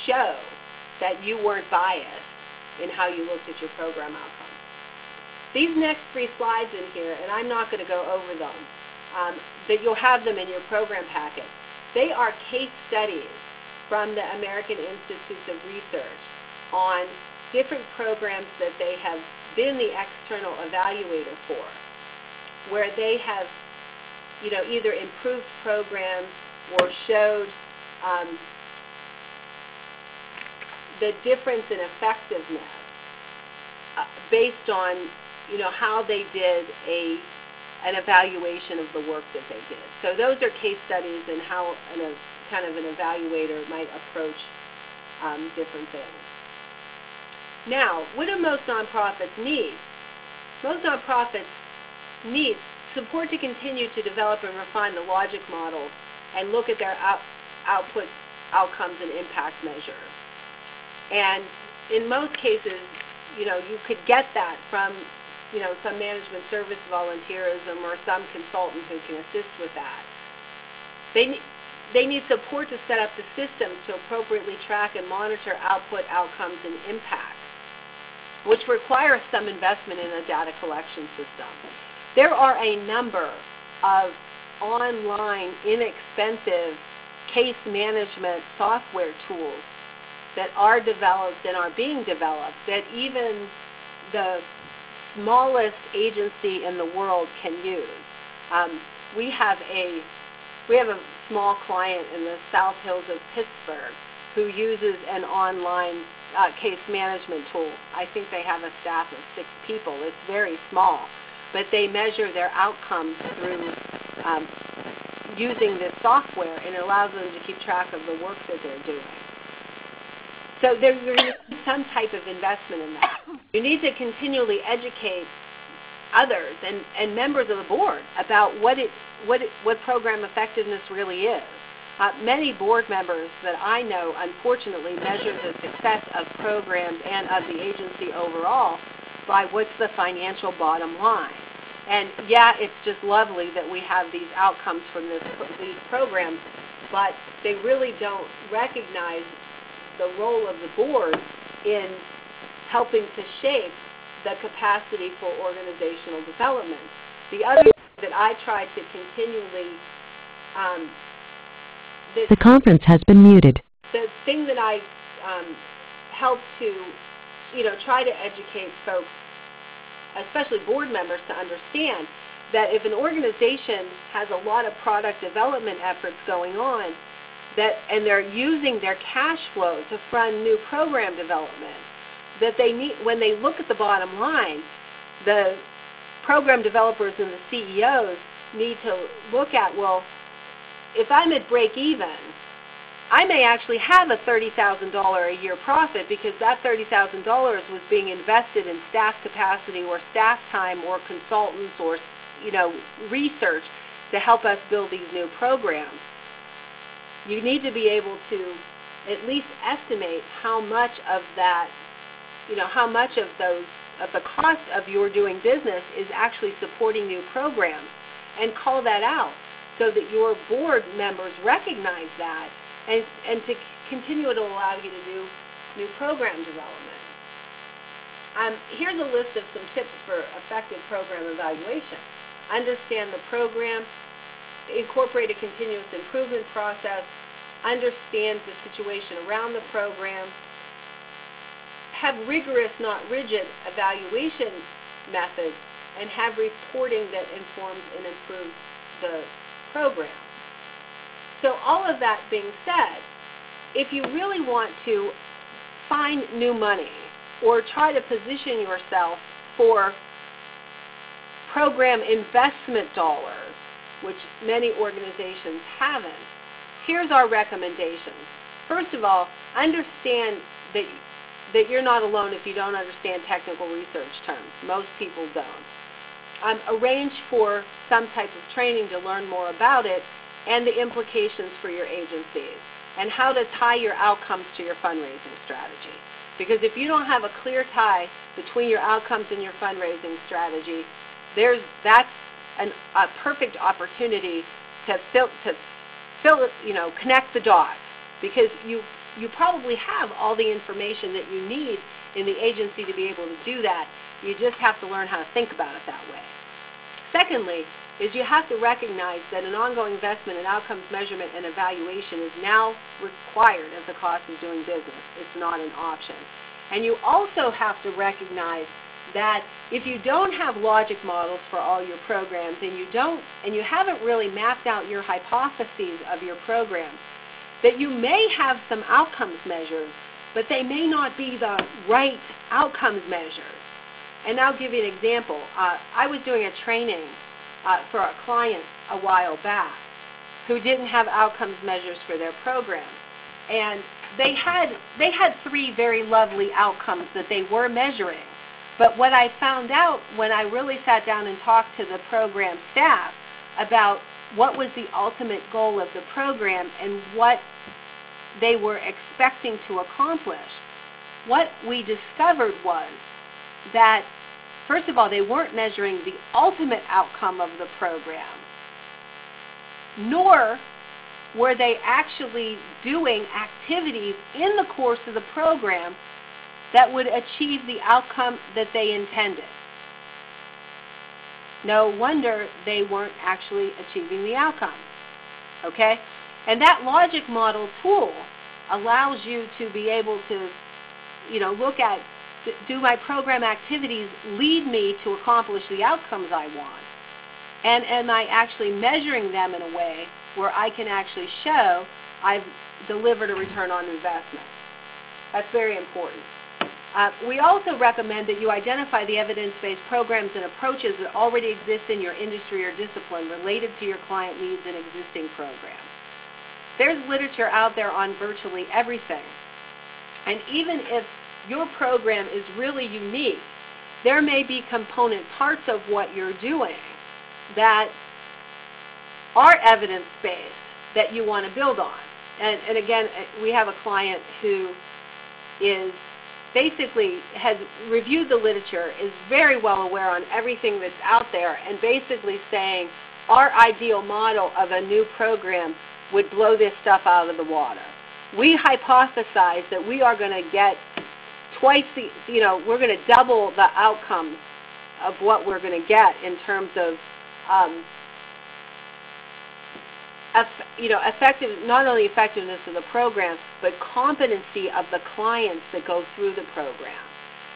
show that you weren't biased in how you looked at your program outcomes. These next 3 slides in here, and I'm not going to go over them, but you'll have them in your program packet. They are case studies from the American Institutes of Research on different programs that they have been the external evaluator for, where they have, you know, either improved programs or showed the difference in effectiveness based on, you know, how they did an evaluation of the work that they did. So those are case studies and how kind of an evaluator might approach different things. Now, what do most nonprofits need? Most nonprofits need support to continue to develop and refine the logic models and look at their output, outcomes, and impact measures. And in most cases, you know, you could get that from, you know, some management service volunteerism or some consultant who can assist with that. They need support to set up the systems to appropriately track and monitor output, outcomes, and impact, which requires some investment in a data collection system. There are a number of online, inexpensive case management software tools that are developed and are being developed that even the smallest agency in the world can use. We have a small client in the South Hills of Pittsburgh who uses an online case management tool. I think they have a staff of 6 people. It's very small, but they measure their outcomes through using this software, and it allows them to keep track of the work that they're doing. So there's some type of investment in that. You need to continually educate others and members of the board about what program effectiveness really is. Many board members that I know, unfortunately, measure the success of programs and of the agency overall by what's the financial bottom line. And yeah, it's just lovely that we have these outcomes from these programs, but they really don't recognize the role of the board in helping to shape the capacity for organizational development. The other thing that I try to continually the conference has been muted. The thing that I help to, try to educate folks, especially board members, to understand that if an organization has a lot of product development efforts going on, and they're using their cash flow to fund new program development, that they need, when they look at the bottom line, the program developers and the CEOs need to look at, well, if I'm at break even, I may actually have a $30,000 a year profit because that $30,000 was being invested in staff capacity or staff time or consultants or research to help us build these new programs. You need to be able to at least estimate how much of that, how much of the cost of your doing business is actually supporting new programs, and call that out so that your board members recognize that and to continue to allow you to do new program development. Here's a list of some tips for effective program evaluation. Understand the program, incorporate a continuous improvement process, understand the situation around the program, have rigorous, not rigid, evaluation methods, and have reporting that informs and improves the program. So all of that being said, if you really want to find new money or try to position yourself for program investment dollars, which many organizations haven't, here's our recommendations. First of all, understand that you're not alone if you don't understand technical research terms. Most people don't. Arrange for some type of training to learn more about it and the implications for your agencies and how to tie your outcomes to your fundraising strategy. Because if you don't have a clear tie between your outcomes and your fundraising strategy, that's a perfect opportunity to connect the dots, because you probably have all the information that you need in the agency to be able to do that. You just have to learn how to think about it that way. Secondly, is you have to recognize that an ongoing investment in outcomes measurement and evaluation is now required as the cost of doing business. It's not an option. And you also have to recognize that if you don't have logic models for all your programs and you haven't really mapped out your hypotheses of your programs, that you may have some outcomes measures, but they may not be the right outcomes measures. And I'll give you an example. I was doing a training for a client a while back who didn't have outcomes measures for their program. And they had 3 very lovely outcomes that they were measuring. But what I found out when I really sat down and talked to the program staff about what was the ultimate goal of the program and what they were expecting to accomplish, what we discovered was that, first of all, they weren't measuring the ultimate outcome of the program, nor were they actually doing activities in the course of the program that would achieve the outcome that they intended. No wonder they weren't actually achieving the outcome. Okay? And that logic model tool allows you to be able to, look at, do my program activities lead me to accomplish the outcomes I want? And am I actually measuring them in a way where I can actually show I've delivered a return on investment? That's very important. We also recommend that you identify the evidence-based programs and approaches that already exist in your industry or discipline related to your client needs and existing programs. There's literature out there on virtually everything. And even if your program is really unique, there may be component parts of what you're doing that are evidence-based, that you want to build on. And again, we have a client who is basically has reviewed the literature, is very well aware on everything that's out there, and basically saying our ideal model of a new program would blow this stuff out of the water. We hypothesize that we are going to get twice the, we're going to double the outcomes of what we're going to get in terms of, effective, not only effectiveness of the program, but competency of the clients that go through the program.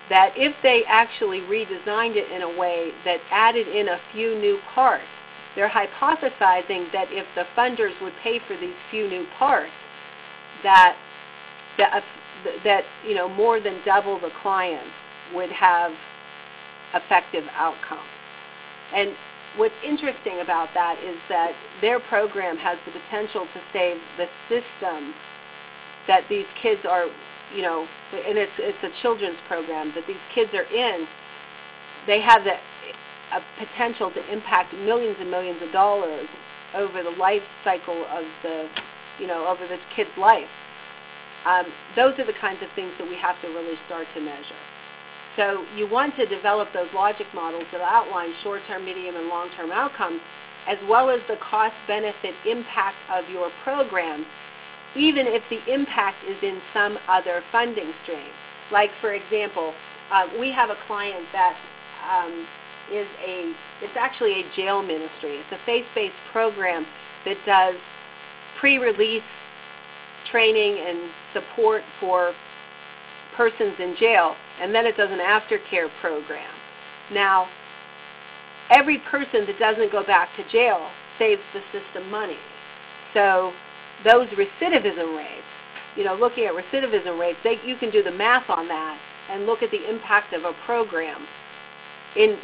That if they actually redesigned it in a way that added in a few new parts, they're hypothesizing that if the funders would pay for these few new parts, that more than double the clients would have effective outcomes. And what's interesting about that is that their program has the potential to save the system that these kids are, and it's a children's program that these kids are in. They have a potential to impact millions and millions of dollars over the life cycle of over this kid's life. Those are the kinds of things that we have to really start to measure. So you want to develop those logic models that outline short-term, medium, and long-term outcomes, as well as the cost-benefit impact of your program, even if the impact is in some other funding stream. Like, for example, we have a client that it's actually a jail ministry. It's a faith-based program that does pre-release training and support for persons in jail, and then it does an aftercare program. Now, every person that doesn't go back to jail saves the system money. So those recidivism rates, looking at recidivism rates, you can do the math on that and look at the impact of a program in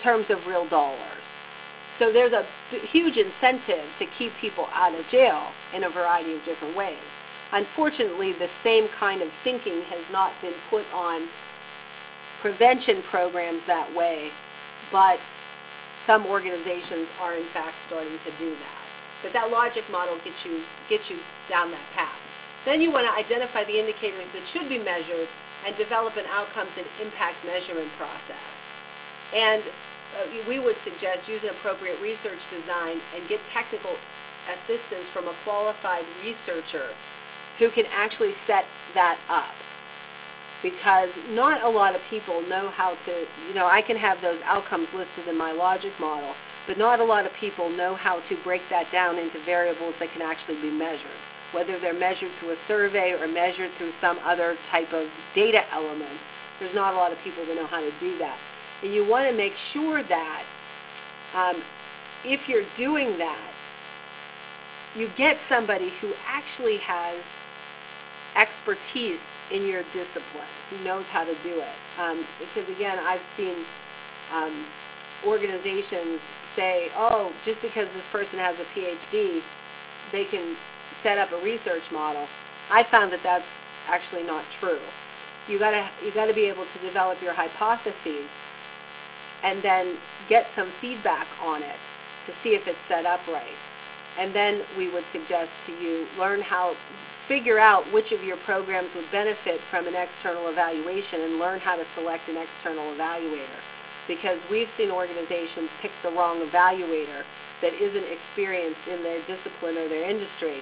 terms of real dollars. So there's a huge incentive to keep people out of jail in a variety of different ways. Unfortunately, the same kind of thinking has not been put on prevention programs that way, but some organizations are in fact starting to do that. But that logic model gets you down that path. Then you want to identify the indicators that should be measured and develop an outcomes and impact measurement process. And we would suggest use an appropriate research design and get technical assistance from a qualified researcher who can actually set that up. Because not a lot of people know how to, I can have those outcomes listed in my logic model, but not a lot of people know how to break that down into variables that can actually be measured, whether they're measured through a survey or measured through some other type of data element. There's not a lot of people that know how to do that. And you want to make sure that if you're doing that, you get somebody who actually has expertise in your discipline, who knows how to do it. Because again, I've seen organizations say, oh, just because this person has a PhD, they can set up a research model. I found that that's actually not true. You got to be able to develop your hypotheses and then get some feedback on it to see if it's set up right. And then we would suggest to you figure out which of your programs would benefit from an external evaluation and learn how to select an external evaluator. Because we've seen organizations pick the wrong evaluator that isn't experienced in their discipline or their industry,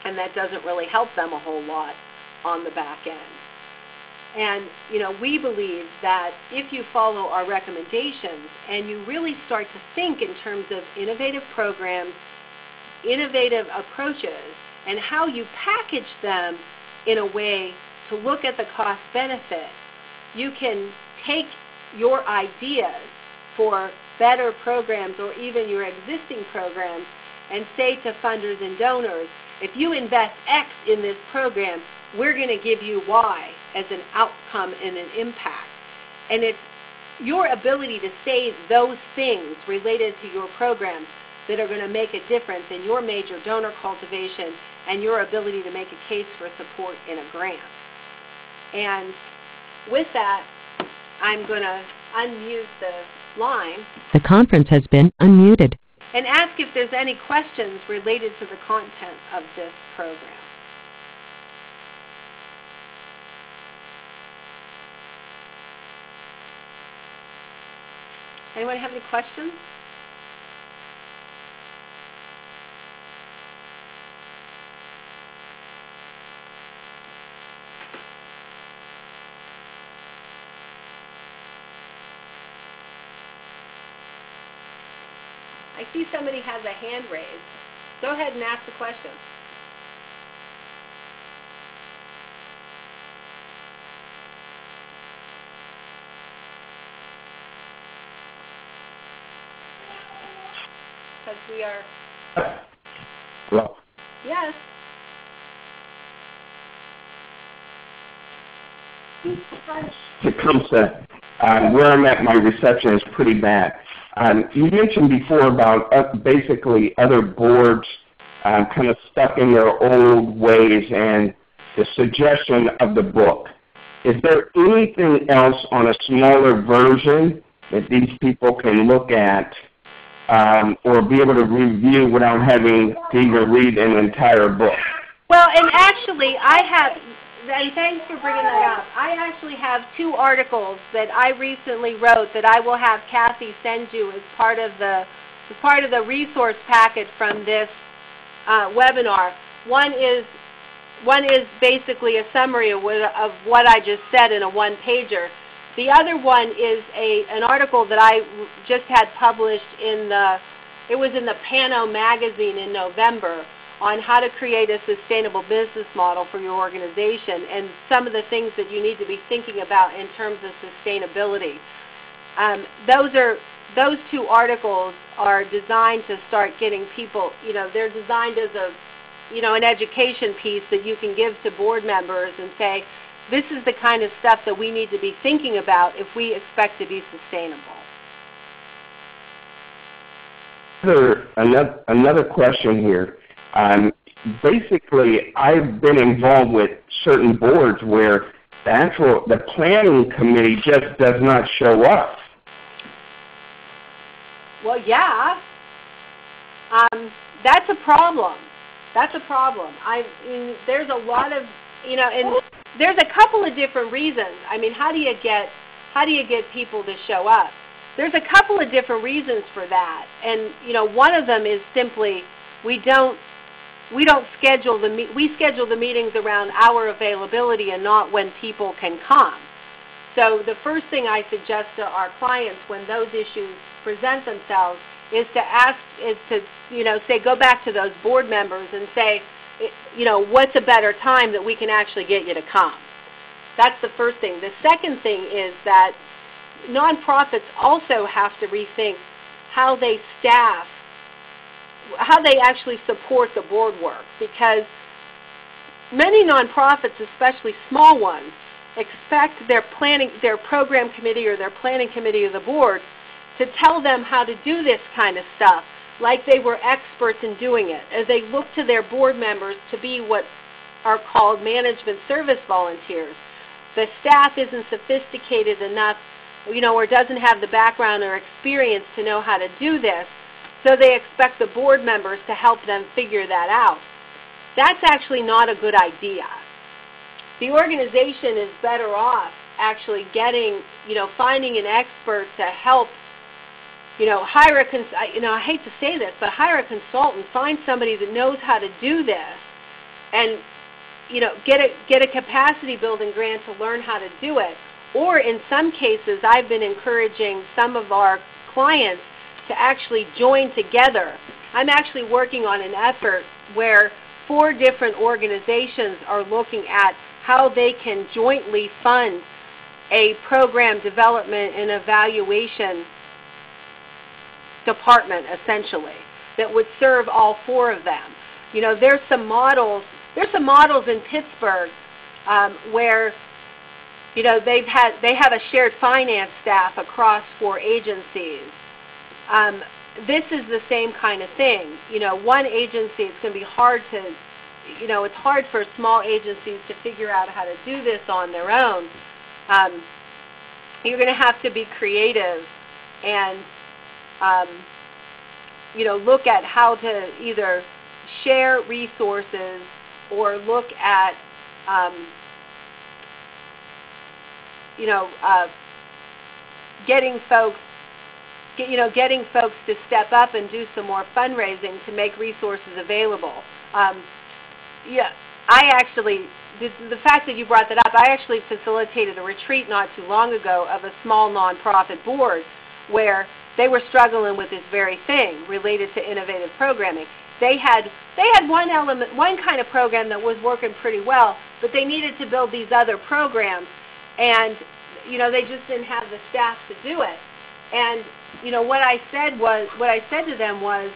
and that doesn't really help them a whole lot on the back end. And, we believe that if you follow our recommendations and you really start to think in terms of innovative programs, innovative approaches, and how you package them in a way to look at the cost benefit, you can take your ideas for better programs or even your existing programs and say to funders and donors, if you invest X in this program, we're going to give you Y as an outcome and an impact. And it's your ability to say those things related to your programs that are going to make a difference in your major donor cultivation and your ability to make a case for support in a grant. And with that, I'm going to unmute the line. The conference has been unmuted. and ask if there's any questions related to the content of this program. Anyone have any questions? I see somebody has a hand raised. Go ahead and ask the question. Because we are... Hello. Yes. Tecumseh, where I'm at, my reception is pretty bad. You mentioned before about basically other boards kind of stuck in their old ways and the suggestion of the book. Is there anything else on a smaller version that these people can look at or be able to review without having to even read an entire book? Well, and actually, I have, and thanks for bringing that up, I actually have 2 articles that I recently wrote that I will have Kathy send you as part of the resource packet from this webinar. One is basically a summary of what I just said in a one-pager. The other one is an article that I just had published in the Pano magazine in November on how to create a sustainable business model for your organization and some of the things that you need to be thinking about in terms of sustainability. Those 2 articles are designed to start getting people, they're designed as an education piece that you can give to board members and say, this is the kind of stuff that we need to be thinking about if we expect to be sustainable. Another question here. Basically, I've been involved with certain boards where the planning committee just does not show up. Well, yeah. That's a problem. That's a problem. There's a lot of, and there's a couple of different reasons. I mean, how do you get people to show up? There's a couple of different reasons for that, and one of them is simply we schedule the meetings around our availability and not when people can come. So the first thing I suggest to our clients when those issues present themselves is to say, go back to those board members and say, what's a better time that we can actually get you to come? That's the first thing. The second thing is that nonprofits also have to rethink how they staff, how they actually support the board work, because many nonprofits, especially small ones, expect their program committee or their planning committee of the board to tell them how to do this kind of stuff like they were experts in doing it, as they look to their board members to be what are called management service volunteers. The staff isn't sophisticated enough, or doesn't have the background or experience to know how to do this, so they expect the board members to help them figure that out. That's actually not a good idea. The organization is better off actually finding an expert to help, hire I hate to say this, but hire a consultant, find somebody that knows how to do this, and get a capacity building grant to learn how to do it. Or in some cases, I've been encouraging some of our clients to actually join together. I'm actually working on an effort where 4 different organizations are looking at how they can jointly fund a program development and evaluation department, essentially, that would serve all 4 of them. There's some models in Pittsburgh where they have a shared finance staff across 4 agencies. This is the same kind of thing. One agency, it's going to be hard to, it's hard for small agencies to figure out how to do this on their own. You're going to have to be creative and look at how to either share resources or look at, getting folks to step up and do some more fundraising to make resources available. The fact that you brought that up, I actually facilitated a retreat not too long ago of a small nonprofit board where they were struggling with this very thing related to innovative programming. They had one kind of program that was working pretty well, but they needed to build these other programs, and they just didn't have the staff to do it. And what I said to them was,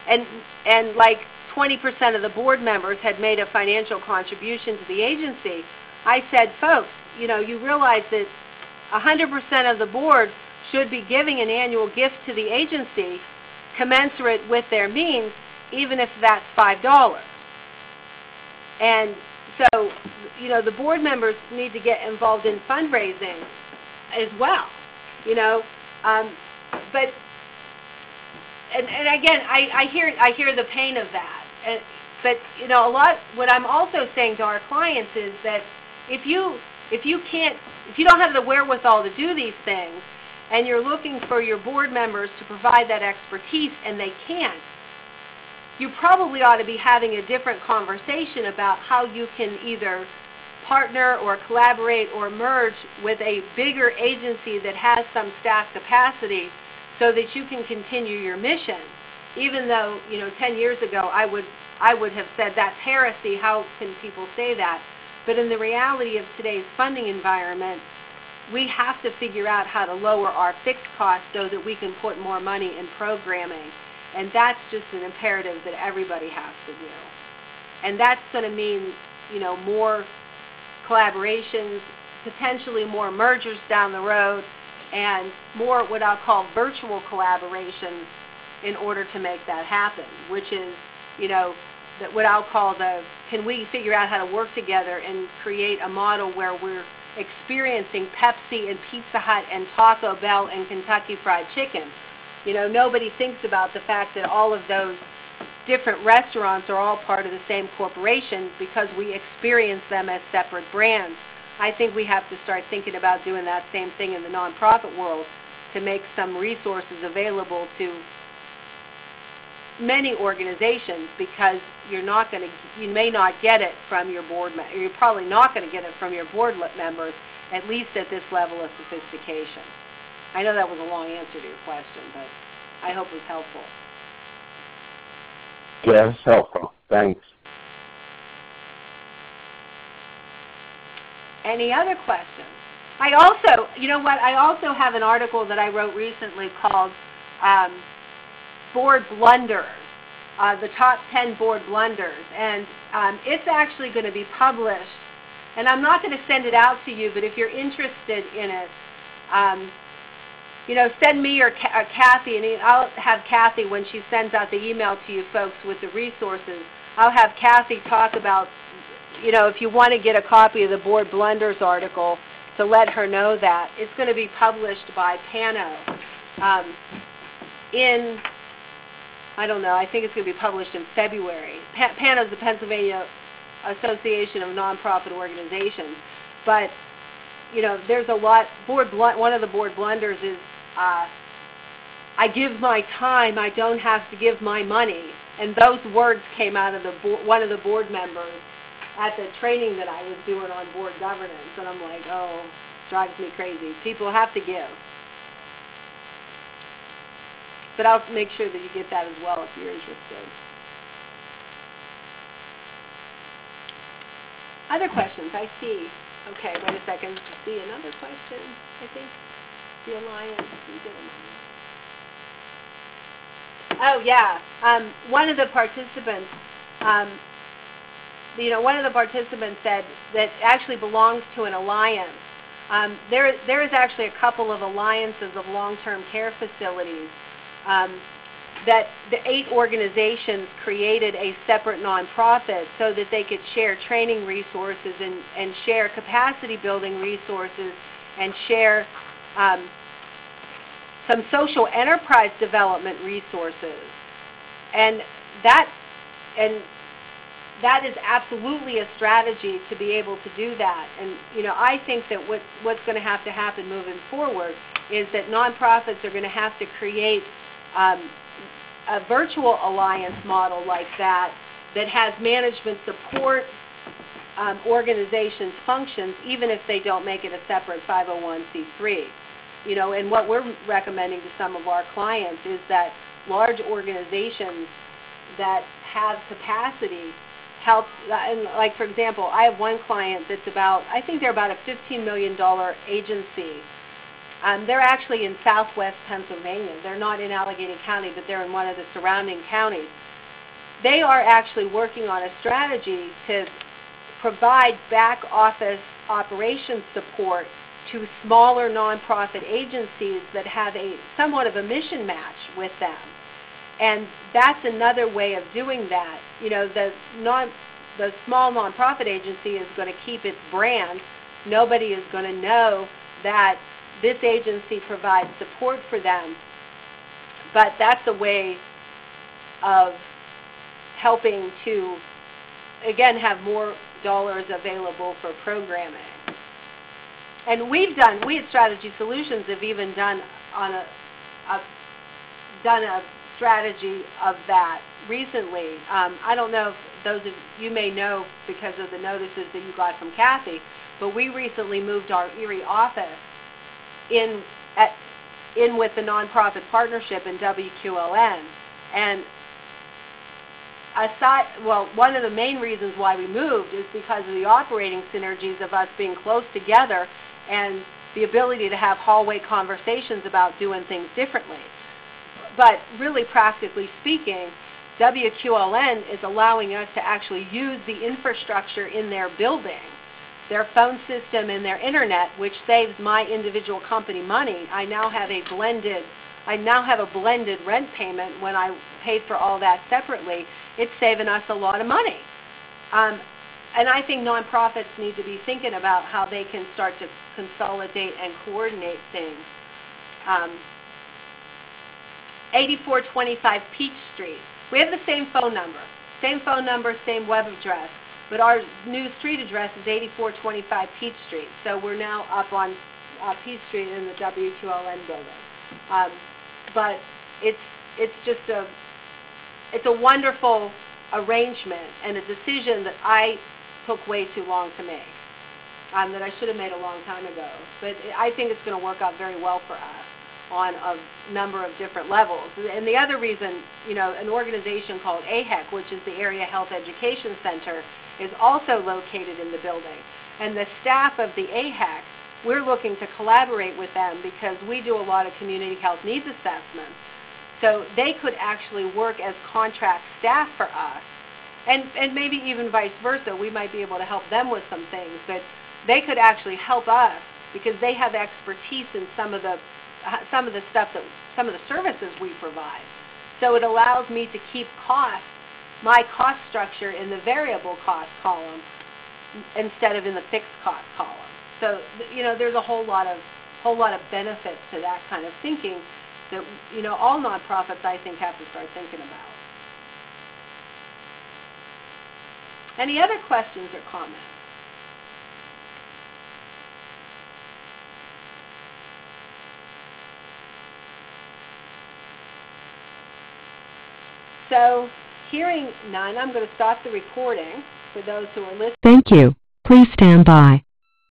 and like 20% of the board members had made a financial contribution to the agency. I said, folks, you realize that 100% of the board should be giving an annual gift to the agency commensurate with their means, even if that's $5. And so, the board members need to get involved in fundraising as well, But again, I hear the pain of that. But what I'm also saying to our clients is that if you don't have the wherewithal to do these things, and you're looking for your board members to provide that expertise and they can't, you probably ought to be having a different conversation about how you can either partner or collaborate or merge with a bigger agency that has some staff capacity so that you can continue your mission. Even though, 10 years ago I would have said that's heresy, how can people say that? But in the reality of today's funding environment, we have to figure out how to lower our fixed costs so that we can put more money in programming. And that's just an imperative that everybody has to do. And that's going to mean, more collaborations, potentially more mergers down the road, and more what I'll call virtual collaborations in order to make that happen, which is, what I'll call can we figure out how to work together and create a model where we're experiencing Pepsi and Pizza Hut and Taco Bell and Kentucky Fried Chicken. Nobody thinks about the fact that all of those different restaurants are all part of the same corporation because we experience them as separate brands. I think we have to start thinking about doing that same thing in the nonprofit world to make some resources available to many organizations, because you may not get it from your board members. You're probably not going to get it from your board members, at least at this level of sophistication. I know that was a long answer to your question, but I hope it was helpful. Yeah, it's helpful. Thanks. Any other questions? I also have an article that I wrote recently called Board Blunders, the top 10 board blunders. And it's actually going to be published. And I'm not going to send it out to you, but if you're interested in it, send me or Kathy, and I'll have Kathy, when she sends out the email to you folks with the resources, I'll have Kathy talk about, if you want to get a copy of the Board Blunders article, to let her know that. It's going to be published by Pano I think it's going to be published in February. Pano is the Pennsylvania Association of Nonprofit Organizations. But, there's a lot. One of the board blunders is, I give my time, I don't have to give my money. And those words came out of one of the board members at the training that I was doing on board governance. And I'm like, oh, drives me crazy. People have to give. But I'll make sure that you get that as well if you're interested. Other questions? I see. Okay, wait a second. I see another question, I think. The Alliance. We did Alliance. Oh, yeah. One of the participants, said that actually belongs to an alliance. There is actually a couple of alliances of long-term care facilities that the 8 organizations created a separate nonprofit so that they could share training resources and share capacity building resources and share some social enterprise development resources. And that is absolutely a strategy to be able to do that. And I think that what's going to happen moving forward is that nonprofits are going to have to create a virtual alliance model like that has management support organizations' functions, even if they don't make it a separate 501c3. And what we're recommending to some of our clients is that large organizations that have capacity help. And like, for example, I have one client that's I think they're about a $15 million agency. They're actually in southwest Pennsylvania. They're not in Allegheny County, but they're in one of the surrounding counties. They are actually working on a strategy to provide back office operations support to smaller nonprofit agencies that have somewhat of a mission match with them. And that's another way of doing that. The small nonprofit agency is going to keep its brand. Nobody is going to know that this agency provides support for them. But that's a way of helping to, again, have more dollars available for programming. And we at Strategy Solutions have even done a strategy of that recently. I don't know if those of you may know because of the notices that you got from Kathy, but we recently moved our Erie office in with the nonprofit partnership in WQLN. And one of the main reasons why we moved is because of the operating synergies of us being close together and the ability to have hallway conversations about doing things differently. But really, practically speaking, WQLN is allowing us to actually use the infrastructure in their building, their phone system and their internet, which saves my individual company money. I now have a blended rent payment when I paid for all that separately. It's saving us a lot of money. And I think nonprofits need to be thinking about how they can start to consolidate and coordinate things. 8425 Peach Street. We have the same phone number, same web address, but our new street address is 8425 Peach Street. So we're now up on Peach Street in the WQLN building. But it's a wonderful arrangement and a decision that I took way too long to make, that I should have made a long time ago. But I think it's going to work out very well for us on a number of different levels. And the other reason, an organization called AHEC, which is the Area Health Education Center, is also located in the building. And the staff of the AHEC, we're looking to collaborate with them because we do a lot of community health needs assessments. So they could actually work as contract staff for us. And maybe even vice versa. We might be able to help them with some things. But they could actually help us because they have expertise in some of the services we provide. So it allows me to keep my cost structure in the variable cost column instead of in the fixed cost column. So there's a whole lot of benefits to that kind of thinking that all nonprofits, I think, have to start thinking about. Any other questions or comments? So, hearing none, I'm going to stop the recording for those who are listening. Thank you. Please stand by.